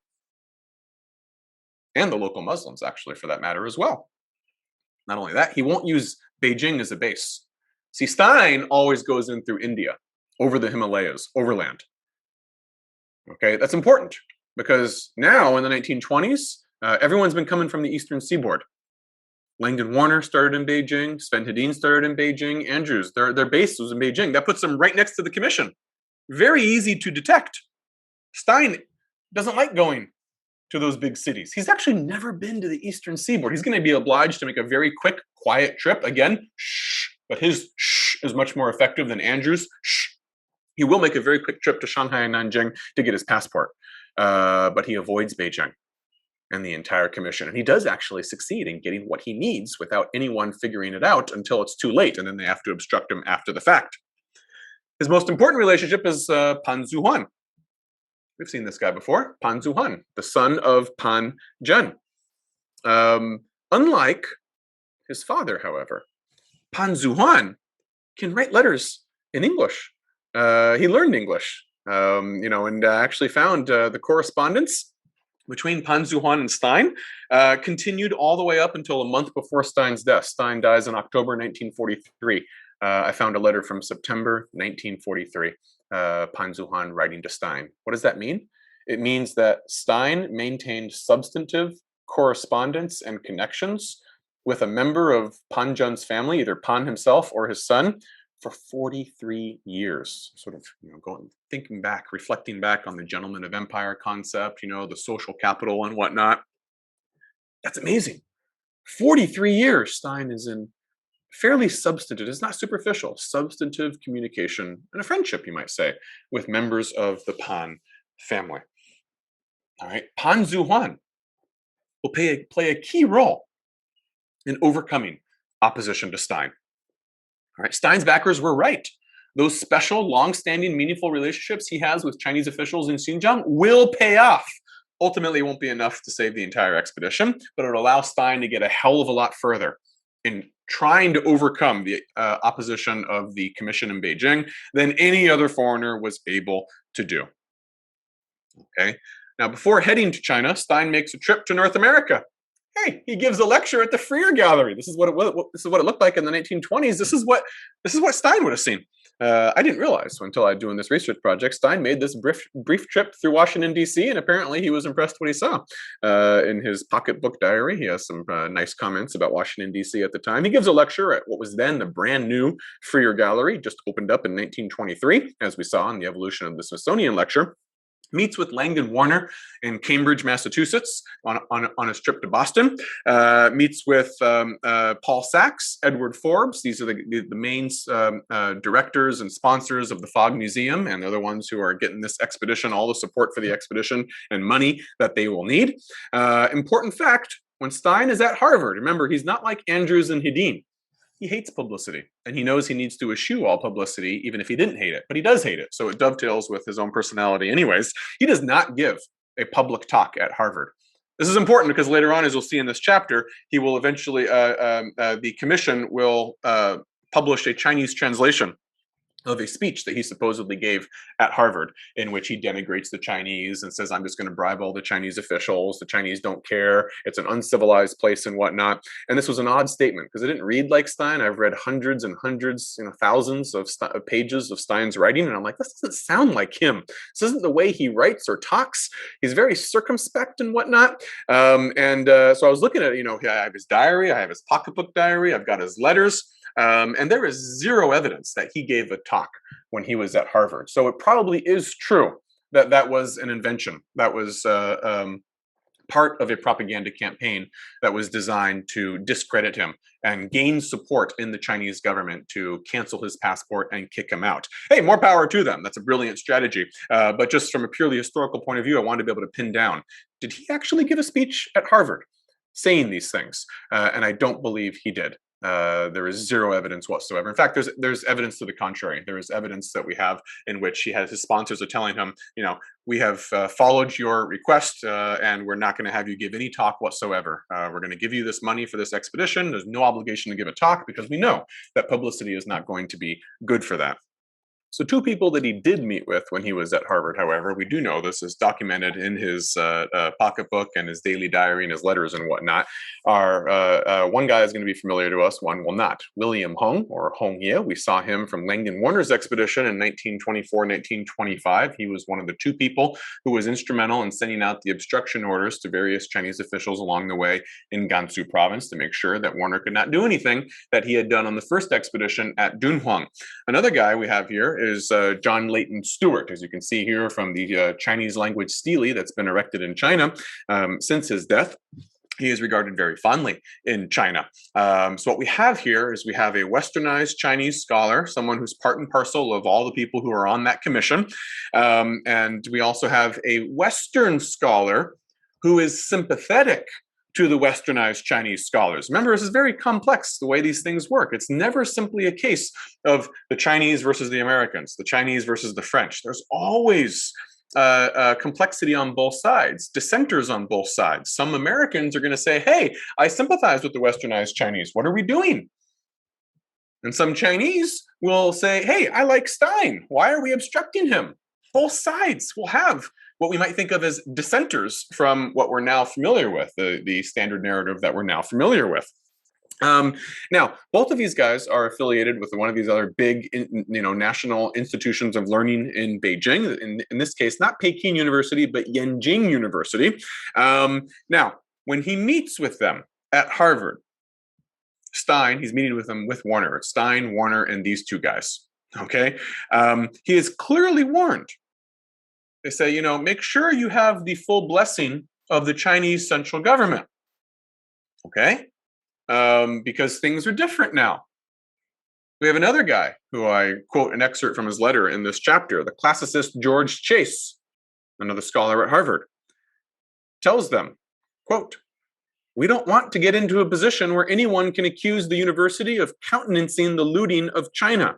A: And the local Muslims, actually, for that matter as well. Not only that, he won't use Beijing as a base. See, Stein always goes in through India, over the Himalayas, overland. Okay, that's important. Because now, in the 1920s, everyone's been coming from the eastern seaboard. Langdon Warner started in Beijing. Sven Hedin started in Beijing. Andrews, their base was in Beijing. That puts them right next to the commission. Very easy to detect. Stein doesn't like going to those big cities. He's actually never been to the eastern seaboard. He's going to be obliged to make a very quick, quiet trip. Again, shh. But his shh is much more effective than Andrews' shh. He will make a very quick trip to Shanghai and Nanjing to get his passport. But he avoids Beijing. and the entire commission. And he does actually succeed in getting what he needs without anyone figuring it out until it's too late, and then they have to obstruct him after the fact. His most important relationship is Pan Zuhuan. We've seen this guy before, Pan Zuhuan, the son of Pan Zhen. Unlike his father, however, Pan Zuhuan can write letters in English. He learned English, and actually found the correspondence between Pan Zuhuan and Stein continued all the way up until a month before Stein's death. Stein dies in October 1943. I found a letter from September 1943, Pan Zuhuan writing to Stein. What does that mean? It means that Stein maintained substantive correspondence and connections with a member of Pan Zhen's family, either Pan himself or his son, for 43 years. Sort of, reflecting back on the gentleman of empire concept, the social capital and whatnot. That's amazing. 43 years Stein is in fairly substantive, it's not superficial, substantive communication and a friendship, you might say, with members of the Pan family. All right, Pan Zuhuan will play a key role in overcoming opposition to Stein. All right, Stein's backers were right. Those special, long-standing, meaningful relationships he has with Chinese officials in Xinjiang will pay off. Ultimately, it won't be enough to save the entire expedition, but it'll allow Stein to get a hell of a lot further in trying to overcome the opposition of the commission in Beijing than any other foreigner was able to do. Okay. Now, before heading to China, Stein makes a trip to North America. Hey, he gives a lecture at the Freer Gallery. This is what it looked like in the 1920s. This is what Stein would have seen. I didn't realize until I was doing this research project, Stein made this brief trip through Washington, D.C., and apparently he was impressed what he saw. In his pocketbook diary, he has some nice comments about Washington, D.C. at the time. He gives a lecture at what was then the brand new Freer Gallery, just opened up in 1923, as we saw in the evolution of the Smithsonian lecture. Meets with Langdon Warner in Cambridge, Massachusetts on his trip to Boston. Meets with Paul Sachs, Edward Forbes. These are the main directors and sponsors of the Fogg Museum, and they're the ones who are getting this expedition, all the support for the expedition and money that they will need. Important fact, when Stein is at Harvard, remember, he's not like Andrews and Hedin. He hates publicity, and he knows he needs to eschew all publicity, even if he didn't hate it. But he does hate it, so it dovetails with his own personality anyways. He does not give a public talk at Harvard. This is important because later on, as you'll see in this chapter, he will eventually, the commission will publish a Chinese translation of a speech that he supposedly gave at Harvard, in which he denigrates the Chinese and says, I'm just going to bribe all the Chinese officials. The Chinese don't care. It's an uncivilized place and whatnot. And this was an odd statement because it didn't read like Stein. I've read hundreds and hundreds, thousands of pages of Stein's writing. And I'm like, this doesn't sound like him. This isn't the way he writes or talks. He's very circumspect and whatnot. So I was looking at, I have his diary. I have his pocketbook diary. I've got his letters. And there is zero evidence that he gave a talk when he was at Harvard. So it probably is true that that was an invention. That was part of a propaganda campaign that was designed to discredit him and gain support in the Chinese government to cancel his passport and kick him out. Hey, more power to them. That's a brilliant strategy. But just from a purely historical point of view, I wanted to be able to pin down, did he actually give a speech at Harvard saying these things? And I don't believe he did. There is zero evidence whatsoever. In fact, there's evidence to the contrary. There is evidence that we have in which his sponsors are telling him, we have followed your request and we're not going to have you give any talk whatsoever. We're going to give you this money for this expedition. There's no obligation to give a talk because we know that publicity is not going to be good for that. So two people that he did meet with when he was at Harvard, however, we do know this is documented in his pocketbook and his daily diary and his letters and whatnot, are one guy is going to be familiar to us, one will not. William Hung, or Hong Ye. We saw him from Langdon Warner's expedition in 1924, 1925. He was one of the two people who was instrumental in sending out the obstruction orders to various Chinese officials along the way in Gansu province to make sure that Warner could not do anything that he had done on the first expedition at Dunhuang. Another guy we have here is John Leighton Stewart, as you can see here from the Chinese language stele that's been erected in China since his death. He is regarded very fondly in China. So what we have here is we have a westernized Chinese scholar, someone who's part and parcel of all the people who are on that commission. And we also have a Western scholar who is sympathetic to the westernized Chinese scholars. Remember, this is very complex, the way these things work. It's never simply a case of the Chinese versus the Americans, the Chinese versus the French. There's always complexity on both sides, dissenters on both sides. Some Americans are going to say, hey, I sympathize with the westernized Chinese. What are we doing? And some Chinese will say, hey, I like Stein. Why are we obstructing him? Both sides will have what we might think of as dissenters from what we're now familiar with, the standard narrative that we're now familiar with. Now, both of these guys are affiliated with one of these other big, national institutions of learning in Beijing. In this case, not Peking University, but Yenjing University. Now, when he meets with them at Harvard, Stein, he's meeting with them with Warner. It's Stein, Warner, and these two guys. Okay, he is clearly warned. They say, make sure you have the full blessing of the Chinese central government. Okay, because things are different now. We have another guy who I quote an excerpt from his letter in this chapter, the classicist George Chase, another scholar at Harvard, tells them, quote, we don't want to get into a position where anyone can accuse the university of countenancing the looting of China.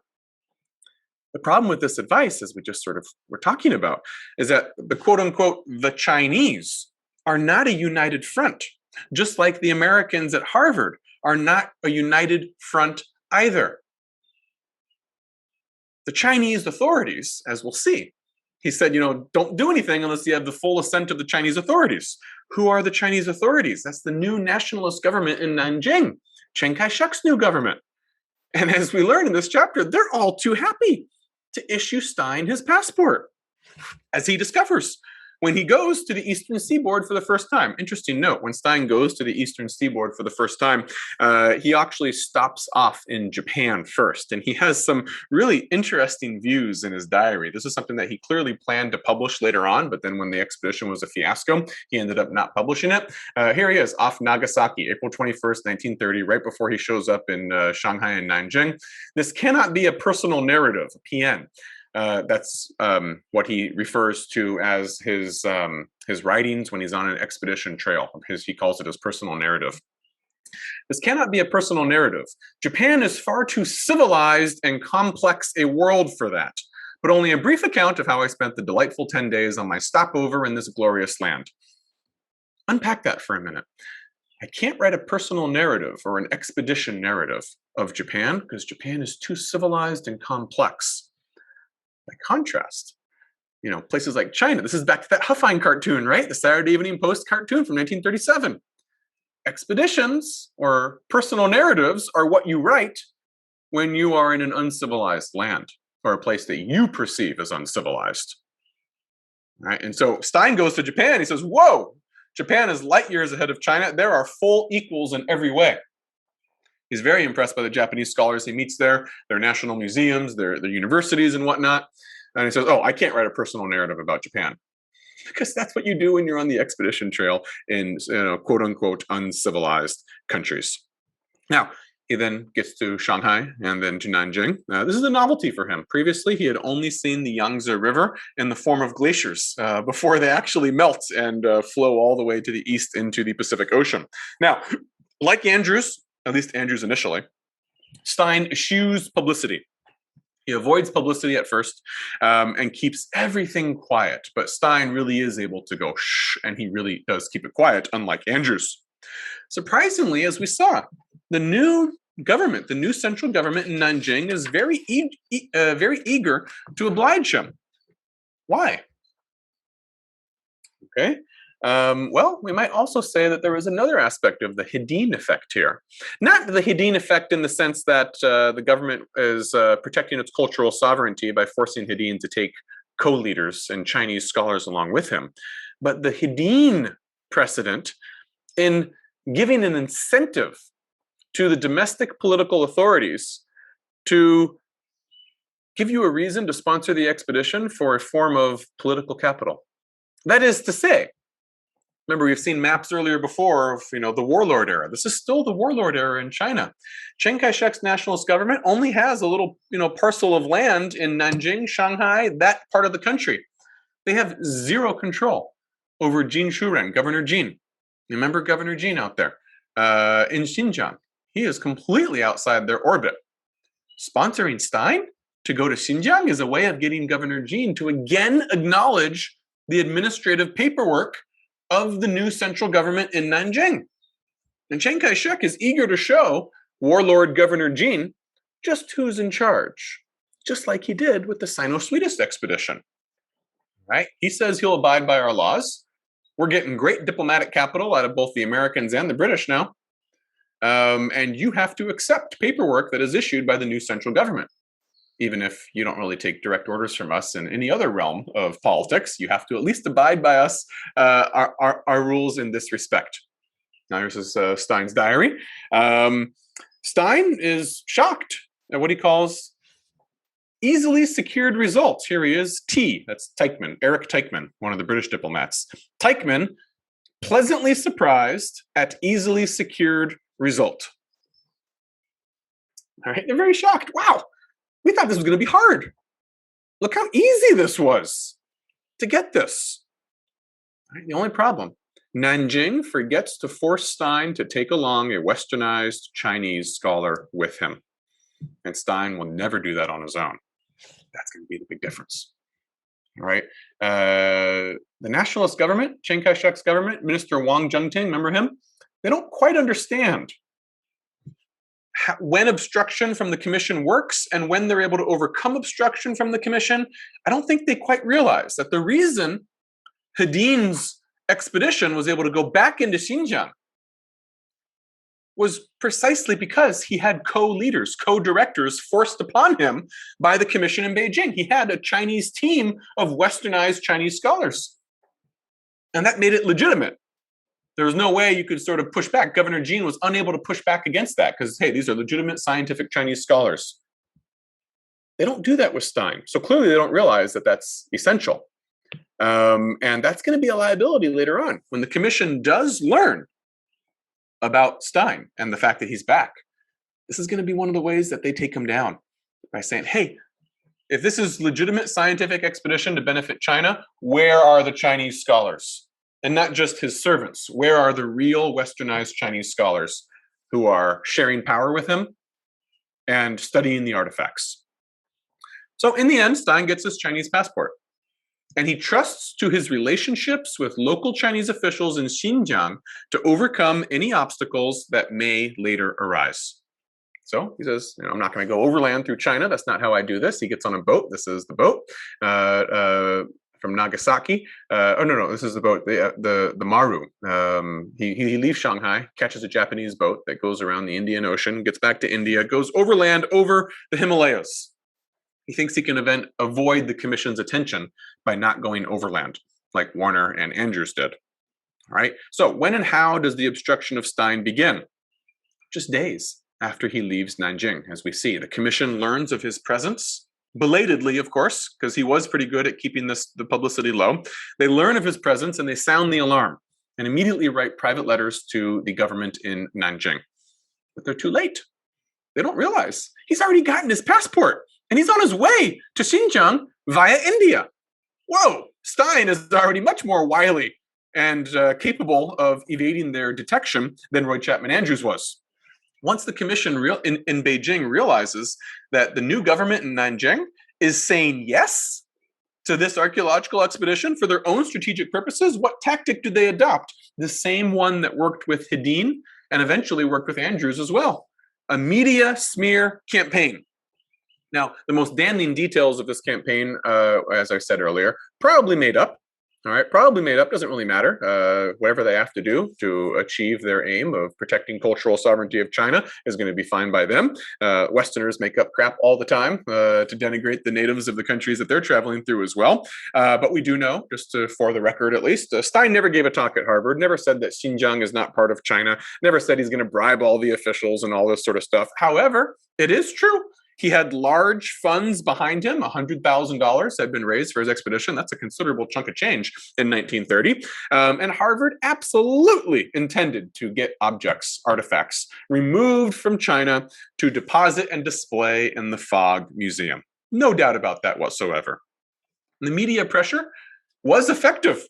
A: The problem with this advice, as we just sort of were talking about, is that the quote unquote, the Chinese are not a united front, just like the Americans at Harvard are not a united front either. The Chinese authorities, as we'll see, he said, don't do anything unless you have the full assent of the Chinese authorities. Who are the Chinese authorities? That's the new nationalist government in Nanjing, Chiang Kai-shek's new government. And as we learn in this chapter, they're all too happy to issue Stein his passport, as he discovers when he goes to the Eastern Seaboard for the first time. Interesting note, when Stein goes to the Eastern Seaboard for the first time, he actually stops off in Japan first, and he has some really interesting views in his diary. This is something that he clearly planned to publish later on, but then when the expedition was a fiasco, he ended up not publishing it. Here he is, off Nagasaki, April 21st, 1930, right before he shows up in Shanghai and Nanjing. This cannot be a personal narrative, PN. That's what he refers to as his writings when he's on an expedition trail. He calls it his personal narrative. This cannot be a personal narrative. Japan is far too civilized and complex a world for that, but only a brief account of how I spent the delightful 10 days on my stopover in this glorious land. Unpack that for a minute. I can't write a personal narrative or an expedition narrative of Japan because Japan is too civilized and complex. By contrast, places like China, this is back to that Huffine cartoon, right? The Saturday Evening Post cartoon from 1937. Expeditions or personal narratives are what you write when you are in an uncivilized land or a place that you perceive as uncivilized. Right? And so Stein goes to Japan. He says, whoa, Japan is light years ahead of China. There are full equals in every way. He's very impressed by the Japanese scholars he meets there, their national museums, their universities and whatnot. And he says, oh, I can't write a personal narrative about Japan. Because that's what you do when you're on the expedition trail in, quote unquote, uncivilized countries. Now, he then gets to Shanghai and then to Nanjing. This is a novelty for him. Previously, he had only seen the Yangtze River in the form of glaciers before they actually melt and flow all the way to the east into the Pacific Ocean. Now, like Andrews, at least Andrews initially, Stein eschews publicity. He avoids publicity at first and keeps everything quiet. But Stein really is able to go shh, and he really does keep it quiet, unlike Andrews. Surprisingly, as we saw, the new government, the new central government in Nanjing is very eager to oblige him. Why? Okay. Well, we might also say that there is another aspect of the Hedin effect here. Not the Hedin effect in the sense that the government is protecting its cultural sovereignty by forcing Hedin to take co-leaders and Chinese scholars along with him, but the Hedin precedent in giving an incentive to the domestic political authorities to give you a reason to sponsor the expedition for a form of political capital. That is to say, remember, we've seen maps earlier before of, the warlord era. This is still the warlord era in China. Chiang Kai-shek's nationalist government only has a little, parcel of land in Nanjing, Shanghai, that part of the country. They have zero control. over Jin Shuren, Governor Jin. Remember Governor Jin out there in Xinjiang? He is completely outside their orbit. Sponsoring Stein to go to Xinjiang is a way of getting Governor Jin to again acknowledge the administrative paperwork of the new central government in Nanjing. And Chiang Kai-shek is eager to show warlord Governor Jin just who's in charge, just like he did with the Sino-Swedish expedition. Right? He says he'll abide by our laws. We're getting great diplomatic capital out of both the Americans and the British now. And you have to accept paperwork that is issued by the new central government. Even if you don't really take direct orders from us in any other realm of politics, you have to at least abide by us, our rules in this respect. Now, here's Stein's diary. Stein is shocked at what he calls easily secured results. Here he is, T, that's Teichmann, Eric Teichmann, one of the British diplomats. Teichmann, pleasantly surprised at easily secured result. All right, they're very shocked. Wow, we thought this was going to be hard. Look how easy this was to get this. All right, the only problem, Nanjing forgets to force Stein to take along a westernized Chinese scholar with him. And Stein will never do that on his own. That's going to be the big difference. All right. The Nationalist Government, Chiang Kai-shek's government, Minister Wang Zhengting, remember him? They don't quite understand when obstruction from the commission works and when they're able to overcome obstruction from the commission. I don't think they quite realize that the reason Hedin's expedition was able to go back into Xinjiang was precisely because he had co-leaders, co-directors forced upon him by the commission in Beijing. He had a Chinese team of westernized Chinese scholars. And that made it legitimate. There was no way you could sort of push back. Governor Jin was unable to push back against that because, hey, these are legitimate scientific Chinese scholars. They don't do that with Stein. So clearly they don't realize that that's essential. And that's going to be a liability later on. When the commission does learn about Stein and the fact that he's back, this is going to be one of the ways that they take him down by saying, hey, if this is legitimate scientific expedition to benefit China, where are the Chinese scholars? And not just his servants. Where are the real westernized Chinese scholars who are sharing power with him and studying the artifacts? So in the end, Stein gets his Chinese passport. And he trusts to his relationships with local Chinese officials in Xinjiang to overcome any obstacles that may later arise. So he says, I'm not going to go overland through China. That's not how I do this. He gets on a boat. This is the boat from Nagasaki. This is the boat, the Maru. He leaves Shanghai, catches a Japanese boat that goes around the Indian Ocean, gets back to India, goes overland over the Himalayas. He thinks he can avoid the commission's attention by not going overland, like Warner and Andrews did. All right. So when and how does the obstruction of Stein begin? Just days after he leaves Nanjing, as we see. The commission learns of his presence, belatedly, of course, because he was pretty good at keeping the publicity low. They learn of his presence and they sound the alarm and immediately write private letters to the government in Nanjing. But they're too late. They don't realize he's already gotten his passport. And he's on his way to Xinjiang via India. Whoa, Stein is already much more wily and capable of evading their detection than Roy Chapman Andrews was. Once the commission in Beijing realizes that the new government in Nanjing is saying yes to this archaeological expedition for their own strategic purposes, what tactic do they adopt? The same one that worked with Hedin and eventually worked with Andrews as well. A media smear campaign. Now, the most damning details of this campaign, as I said earlier, probably made up. All right, probably made up, doesn't really matter. Whatever they have to do to achieve their aim of protecting cultural sovereignty of China is going to be fine by them. Westerners make up crap all the time to denigrate the natives of the countries that they're traveling through as well. But we do know, for the record at least, Stein never gave a talk at Harvard, never said that Xinjiang is not part of China, never said he's going to bribe all the officials and all this sort of stuff. However, it is true. He had large funds behind him. $100,000 had been raised for his expedition. That's a considerable chunk of change in 1930. And Harvard absolutely intended to get artifacts, removed from China to deposit and display in the Fogg Museum. No doubt about that whatsoever. The media pressure was effective.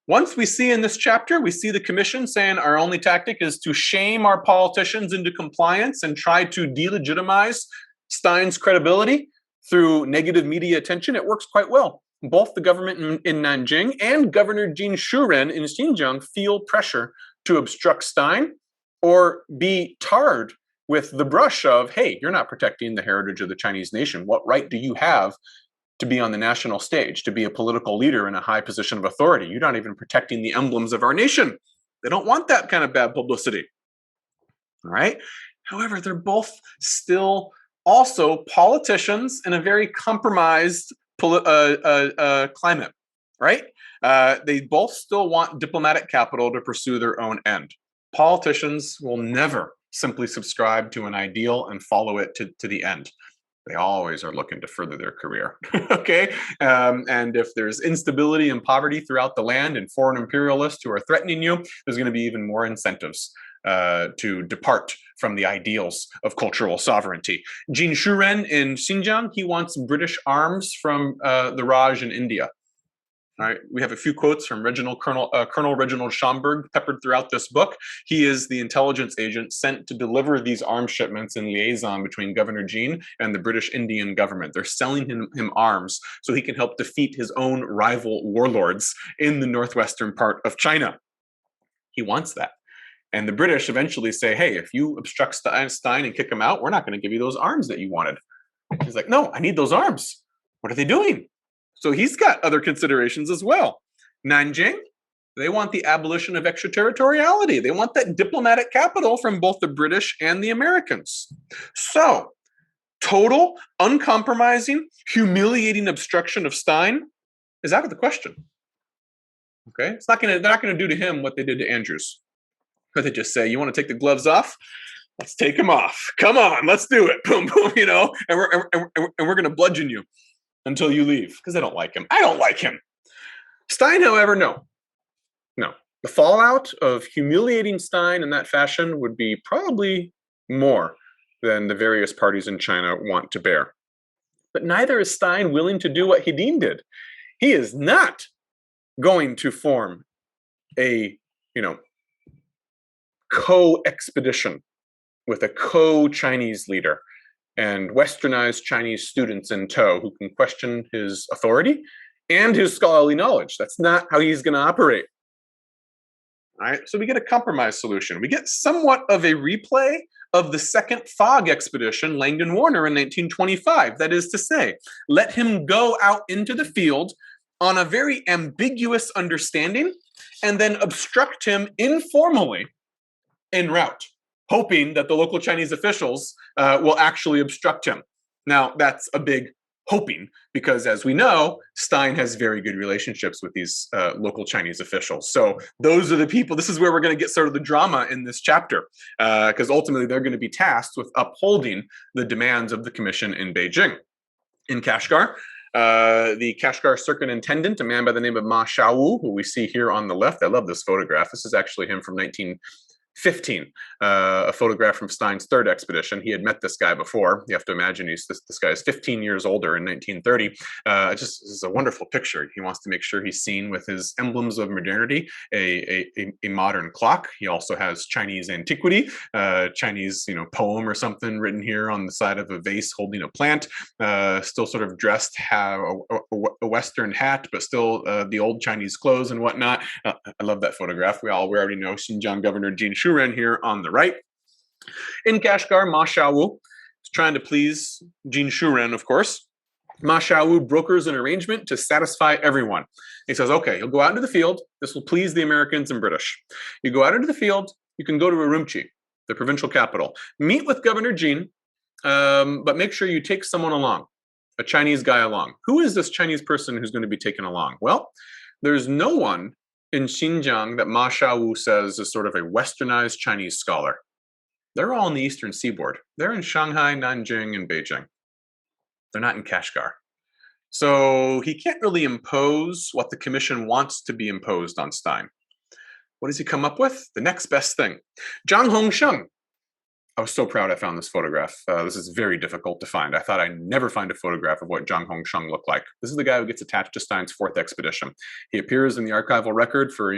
A: Once we see in this chapter, we see the commission saying our only tactic is to shame our politicians into compliance and try to delegitimize Stein's credibility through negative media attention. It works quite well. Both the government in Nanjing and Governor Jin Shuren in Xinjiang feel pressure to obstruct Stein or be tarred with the brush of, hey, you're not protecting the heritage of the Chinese nation. What right do you have to be on the national stage, to be a political leader in a high position of authority? You're not even protecting the emblems of our nation. They don't want that kind of bad publicity. All right. However, they're both still also politicians in a very compromised climate, right? They both still want diplomatic capital to pursue their own end. Politicians will never simply subscribe to an ideal and follow it to the end. They always are looking to further their career, okay? And if there's instability and poverty throughout the land and foreign imperialists who are threatening you, there's going to be even more incentives to depart from the ideals of cultural sovereignty. Jin Shuren in Xinjiang, he wants British arms from the Raj in India. All right, we have a few quotes from Colonel Reginald Schomburg peppered throughout this book. He is the intelligence agent sent to deliver these arms shipments in liaison between Governor Jin and the British Indian government. They're selling him arms so he can help defeat his own rival warlords in the northwestern part of China. He wants that. And the British eventually say, hey, if you obstruct Stein and kick him out, we're not going to give you those arms that you wanted. He's like, no, I need those arms. What are they doing? So he's got other considerations as well. Nanjing, they want the abolition of extraterritoriality. They want that diplomatic capital from both the British and the Americans. So, total, uncompromising, humiliating obstruction of Stein is out of the question. Okay, they're not going to do to him what they did to Andrews. But they just say, you want to take the gloves off? Let's take them off. Come on, let's do it. Boom, boom, and we're going to bludgeon you until you leave, because they don't like him. I don't like him. Stein, however, no. The fallout of humiliating Stein in that fashion would be probably more than the various parties in China want to bear. But neither is Stein willing to do what Hedin did. He is not going to form a, co-expedition with a co-Chinese leader and westernized Chinese students in tow who can question his authority and his scholarly knowledge. That's not how he's going to operate. All right, so we get a compromise solution. We get somewhat of a replay of the second Fog expedition, Langdon Warner, in 1925. That is to say, let him go out into the field on a very ambiguous understanding and then obstruct him informally en route, hoping that the local Chinese officials will actually obstruct him. Now, that's a big hoping, because as we know, Stein has very good relationships with these local Chinese officials. So those are the people, this is where we're going to get sort of the drama in this chapter, because ultimately they're going to be tasked with upholding the demands of the commission in Beijing. In Kashgar, the Kashgar Superintendent, a man by the name of Ma Xiaowu, who we see here on the left. I love this photograph. This is actually him from 1915, a photograph from Stein's third expedition. He had met this guy before. You have to imagine this guy is 15 years older in 1930. This is a wonderful picture. He wants to make sure he's seen with his emblems of modernity, a modern clock. He also has Chinese antiquity, Chinese poem or something written here on the side of a vase holding a plant. Still sort of dressed, have a Western hat, but still the old Chinese clothes and whatnot. I love that photograph. We already know Xinjiang Governor Jin Shuren here on the right. In Kashgar, Ma Xiaowu is trying to please Jin Shuren, of course. Ma Xiaowu brokers an arrangement to satisfy everyone. He says, okay, you'll go out into the field. This will please the Americans and British. You go out into the field, you can go to Urumqi, the provincial capital. Meet with Governor Jin, but make sure you take someone along, a Chinese guy along. Who is this Chinese person who's going to be taken along? Well, there's no one in Xinjiang that Ma Xiaowu says is sort of a westernized Chinese scholar. They're all in the eastern seaboard. They're in Shanghai, Nanjing, and Beijing. They're not in Kashgar. So he can't really impose what the commission wants to be imposed on Stein. What does he come up with? The next best thing. Zhang Hongsheng. I was so proud I found this photograph. This is very difficult to find. I thought I'd never find a photograph of what Zhang Hongsheng looked like. This is the guy who gets attached to Stein's fourth expedition. He appears in the archival record for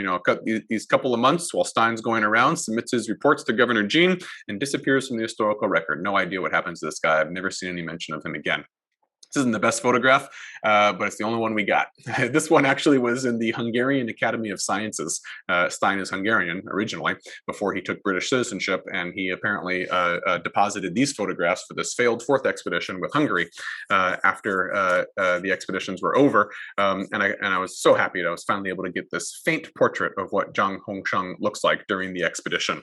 A: these couple of months while Stein's going around, submits his reports to Governor Jean, and disappears from the historical record. No idea what happens to this guy. I've never seen any mention of him again. This isn't the best photograph, but it's the only one we got. This one actually was in the Hungarian Academy of Sciences. Stein is Hungarian originally, before he took British citizenship, and he apparently deposited these photographs for this failed fourth expedition with Hungary after the expeditions were over. And I was so happy that I was finally able to get this faint portrait of what Zhang Hongsheng looks like during the expedition.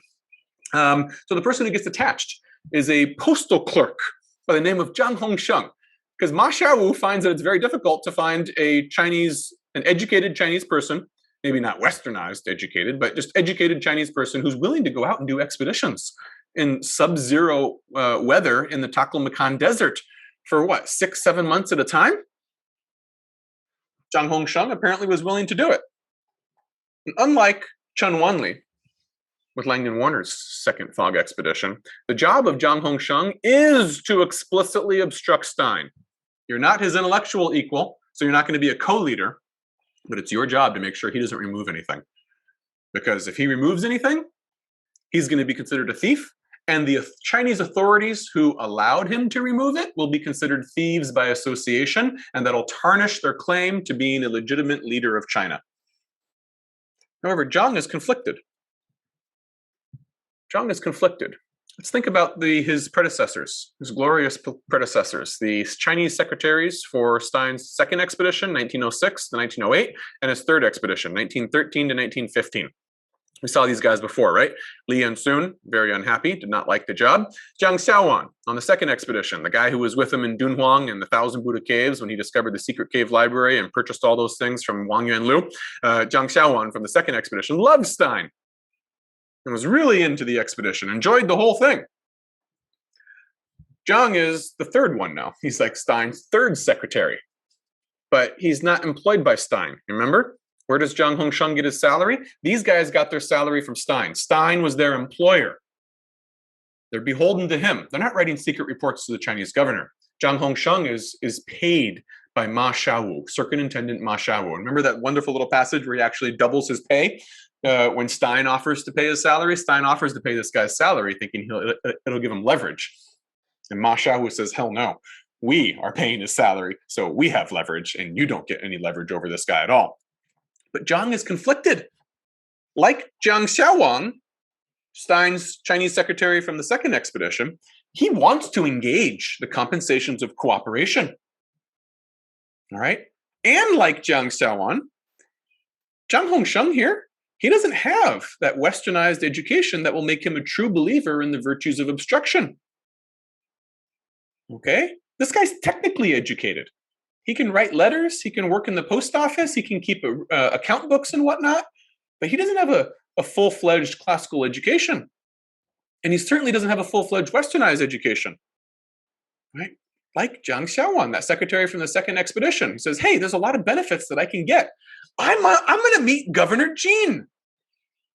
A: So the person who gets attached is a postal clerk by the name of Zhang Hongsheng. Because Ma Xiaowu finds that it's very difficult to find an educated Chinese person, maybe not westernized educated, but just educated Chinese person who's willing to go out and do expeditions in sub-zero weather in the Taklamakan Desert for 6-7 months at a time? Zhang Hongsheng apparently was willing to do it. And unlike Chen Wanli, with Langdon Warner's second fog expedition, the job of Zhang Hongsheng is to explicitly obstruct Stein. You're not his intellectual equal, so you're not going to be a co-leader, but it's your job to make sure he doesn't remove anything. Because if he removes anything, he's going to be considered a thief, and the Chinese authorities who allowed him to remove it will be considered thieves by association, and that'll tarnish their claim to being a legitimate leader of China. However, Zhang is conflicted. Zhang is conflicted. Let's think about his predecessors, his glorious predecessors, the Chinese secretaries for Stein's second expedition, 1906 to 1908, and his third expedition, 1913 to 1915. We saw these guys before, right? Li Yansun, very unhappy, did not like the job. Jiang Xiaowan on the second expedition, the guy who was with him in Dunhuang and the Thousand Buddha Caves when he discovered the secret cave library and purchased all those things from Wang Yuanlu. Jiang Xiaowan from the second expedition loved Stein and was really into the expedition, enjoyed the whole thing. Zhang is the third one now. He's like Stein's third secretary, but he's not employed by Stein, remember? Where does Zhang Hongsheng get his salary? These guys got their salary from Stein. Stein was their employer. They're beholden to him. They're not writing secret reports to the Chinese governor. Zhang Hongsheng is paid by Ma Xiaowu, Superintendent Ma Xiaowu. Remember that wonderful little passage where he actually doubles his pay? When Stein offers to pay his salary, Stein offers to pay this guy's salary, thinking it'll give him leverage. And Ma Xiaowu says, hell no. We are paying his salary, so we have leverage, and you don't get any leverage over this guy at all. But Zhang is conflicted. Like Jiang Xiaowan, Stein's Chinese secretary from the second expedition, he wants to engage the compensations of cooperation. All right? And like Jiang Xiaowan, Zhang Hongsheng here, he doesn't have that westernized education that will make him a true believer in the virtues of obstruction. Okay? This guy's technically educated. He can write letters, he can work in the post office, he can keep account books and whatnot, but he doesn't have a full-fledged classical education. And he certainly doesn't have a full-fledged westernized education. Right? Like Jiang Xiaowan, that secretary from the second expedition. He says, hey, there's a lot of benefits that I can get. I'm going to meet Governor Jean.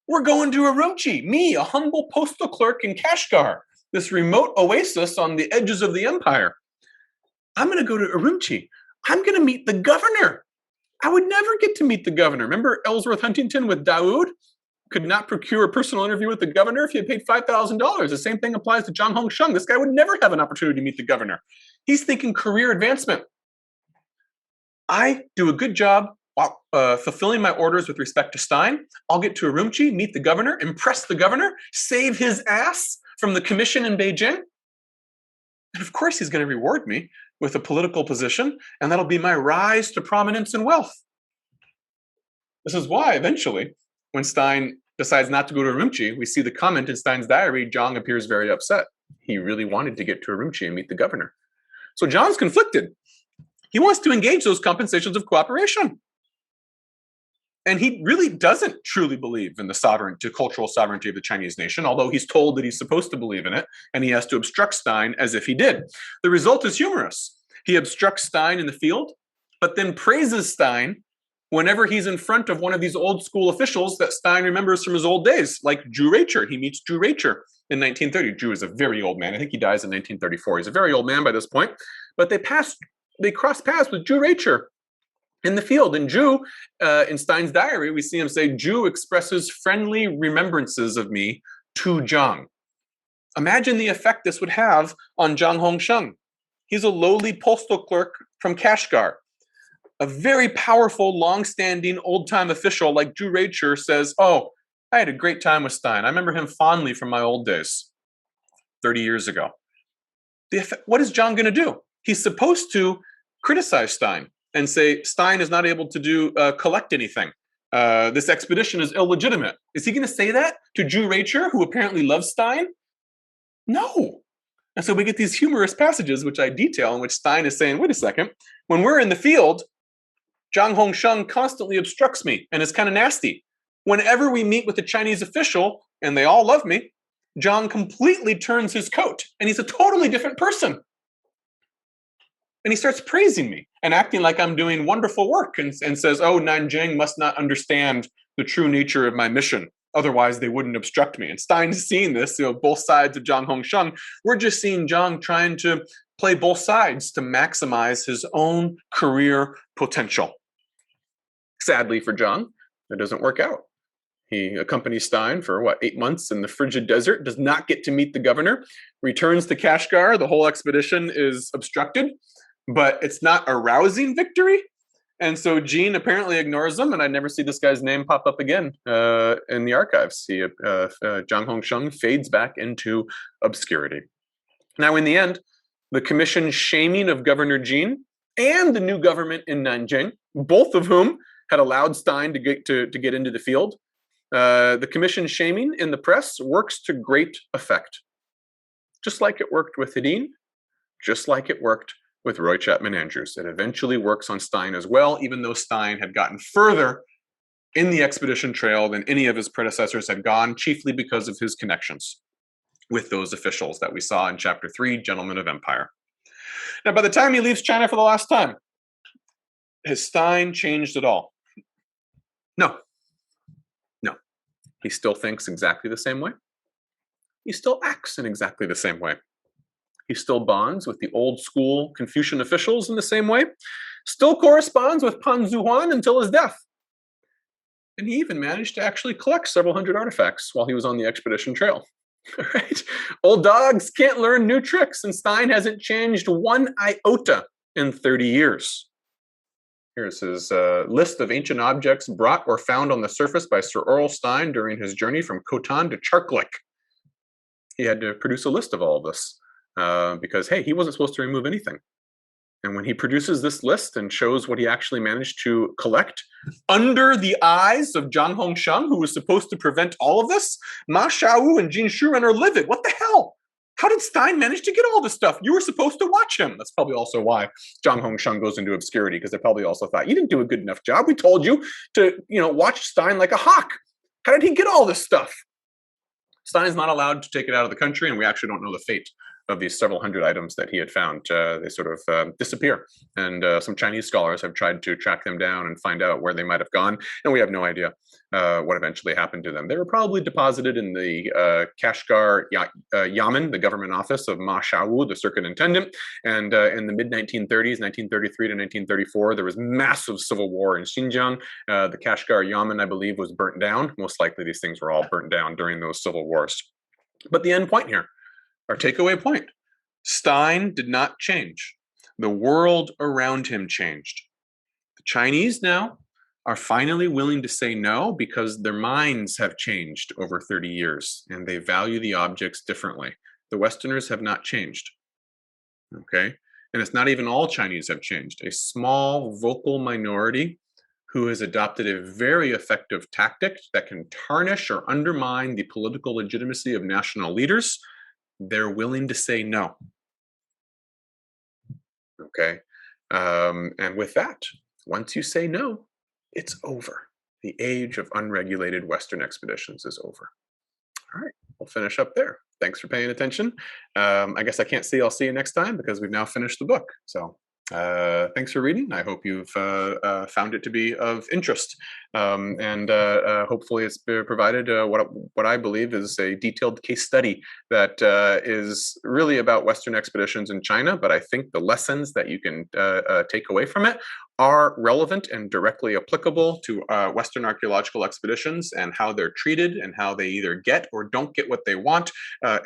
A: We're going to Urumqi. Me, a humble postal clerk in Kashgar, this remote oasis on the edges of the empire. I'm going to go to Urumqi. I'm going to meet the governor. I would never get to meet the governor. Remember Ellsworth Huntington with Daoud? Could not procure a personal interview with the governor if he had paid $5,000. The same thing applies to Zhang Hongsheng. This guy would never have an opportunity to meet the governor. He's thinking career advancement. I do a good job fulfilling my orders with respect to Stein. I'll get to Urumqi, meet the governor, impress the governor, save his ass from the commission in Beijing. And of course, he's going to reward me with a political position, and that'll be my rise to prominence and wealth. This is why, eventually, when Stein decides not to go to Urumqi, we see the comment in Stein's diary, Zhang appears very upset. He really wanted to get to Urumqi and meet the governor. So Zhang's conflicted. He wants to engage those compensations of cooperation. And he really doesn't truly believe in the cultural sovereignty of the Chinese nation, although he's told that he's supposed to believe in it, and he has to obstruct Stein as if he did. The result is humorous. He obstructs Stein in the field, but then praises Stein whenever he's in front of one of these old school officials that Stein remembers from his old days, like Drew Racher. He meets Drew Racher in 1930. Drew is a very old man. I think he dies in 1934. He's a very old man by this point. But they cross paths with Drew Racher in the field. And Drew, in Stein's diary, we see him say, Drew expresses friendly remembrances of me to Zhang. Imagine the effect this would have on Zhang Hongsheng. He's a lowly postal clerk from Kashgar. A very powerful, long-standing, old-time official like Drew Racher says, oh, I had a great time with Stein. I remember him fondly from my old days, 30 years ago. What is Zhang going to do? He's supposed to criticize Stein and say Stein is not able to collect anything. This expedition is illegitimate. Is he going to say that to Drew Racher, who apparently loves Stein? No. And so we get these humorous passages, which I detail, in which Stein is saying, wait a second, when we're in the field, Zhang Hongsheng constantly obstructs me and is kind of nasty. Whenever we meet with a Chinese official, and they all love me, Zhang completely turns his coat, and he's a totally different person. And he starts praising me and acting like I'm doing wonderful work and says, oh, Nanjing must not understand the true nature of my mission. Otherwise, they wouldn't obstruct me. And Stein's seeing this, both sides of Zhang Hongsheng. We're just seeing Zhang trying to play both sides to maximize his own career potential. Sadly for Zhang, it doesn't work out. He accompanies Stein for, 8 months in the frigid desert, does not get to meet the governor, returns to Kashgar. The whole expedition is obstructed, but it's not a rousing victory. And so Jean apparently ignores him, and I never see this guy's name pop up again in the archives. Zhang Hongsheng fades back into obscurity. Now, in the end, the commission's shaming of Governor Jean and the new government in Nanjing, both of whom had allowed Stein to get into the field. The commission's shaming in the press works to great effect. Just like it worked with Hedin, just like it worked with Roy Chapman Andrews. It eventually works on Stein as well, even though Stein had gotten further in the expedition trail than any of his predecessors had gone, chiefly because of his connections with those officials that we saw in Chapter 3, Gentlemen of Empire. Now, by the time he leaves China for the last time, has Stein changed at all? No. He still thinks exactly the same way. He still acts in exactly the same way. He still bonds with the old school Confucian officials in the same way. Still corresponds with Pan Zuhuan until his death. And he even managed to actually collect several hundred artifacts while he was on the expedition trail. Right? Old dogs can't learn new tricks, and Stein hasn't changed one iota in 30 years. Here's his list of ancient objects brought or found on the surface by Sir Earl Stein during his journey from Khotan to Charklik. He had to produce a list of all of this because, hey, he wasn't supposed to remove anything. And when he produces this list and shows what he actually managed to collect under the eyes of Zhang Hongsheng, who was supposed to prevent all of this, Ma Xiaowu and Jin Shuren are livid. What the hell? How did Stein manage to get all this stuff? You were supposed to watch him. That's probably also why Zhang Hongsheng goes into obscurity, because they probably also thought, you didn't do a good enough job. We told you to, watch Stein like a hawk. How did he get all this stuff? Stein's not allowed to take it out of the country, and we actually don't know the fate of these several hundred items that he had found. They sort of disappear. And some Chinese scholars have tried to track them down and find out where they might have gone. And we have no idea what eventually happened to them. They were probably deposited in the Kashgar Yamen, the government office of Ma Xiaowu, the circuit intendant. And in the mid-1930s, 1933 to 1934, there was massive civil war in Xinjiang. The Kashgar Yamen, I believe, was burnt down. Most likely these things were all burnt down during those civil wars. But the end point here, our takeaway point, Stein did not change. The world around him changed. The Chinese now are finally willing to say no because their minds have changed over 30 years and they value the objects differently. The Westerners have not changed. Okay? And it's not even all Chinese have changed. A small vocal minority who has adopted a very effective tactic that can tarnish or undermine the political legitimacy of national leaders, they're willing to say no. Okay? And with that, once you say no, it's over. The age of unregulated Western expeditions is over. All right, we'll finish up there. Thanks for paying attention. I guess I can't see I'll see you next time because we've now finished the book. So Thanks for reading. I hope you've found it to be of interest, and hopefully it's provided what I believe is a detailed case study that is really about Western expeditions in China. But I think the lessons that you can take away from it are relevant and directly applicable to Western archaeological expeditions and how they're treated and how they either get or don't get what they want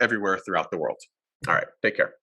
A: everywhere throughout the world. All right, take care.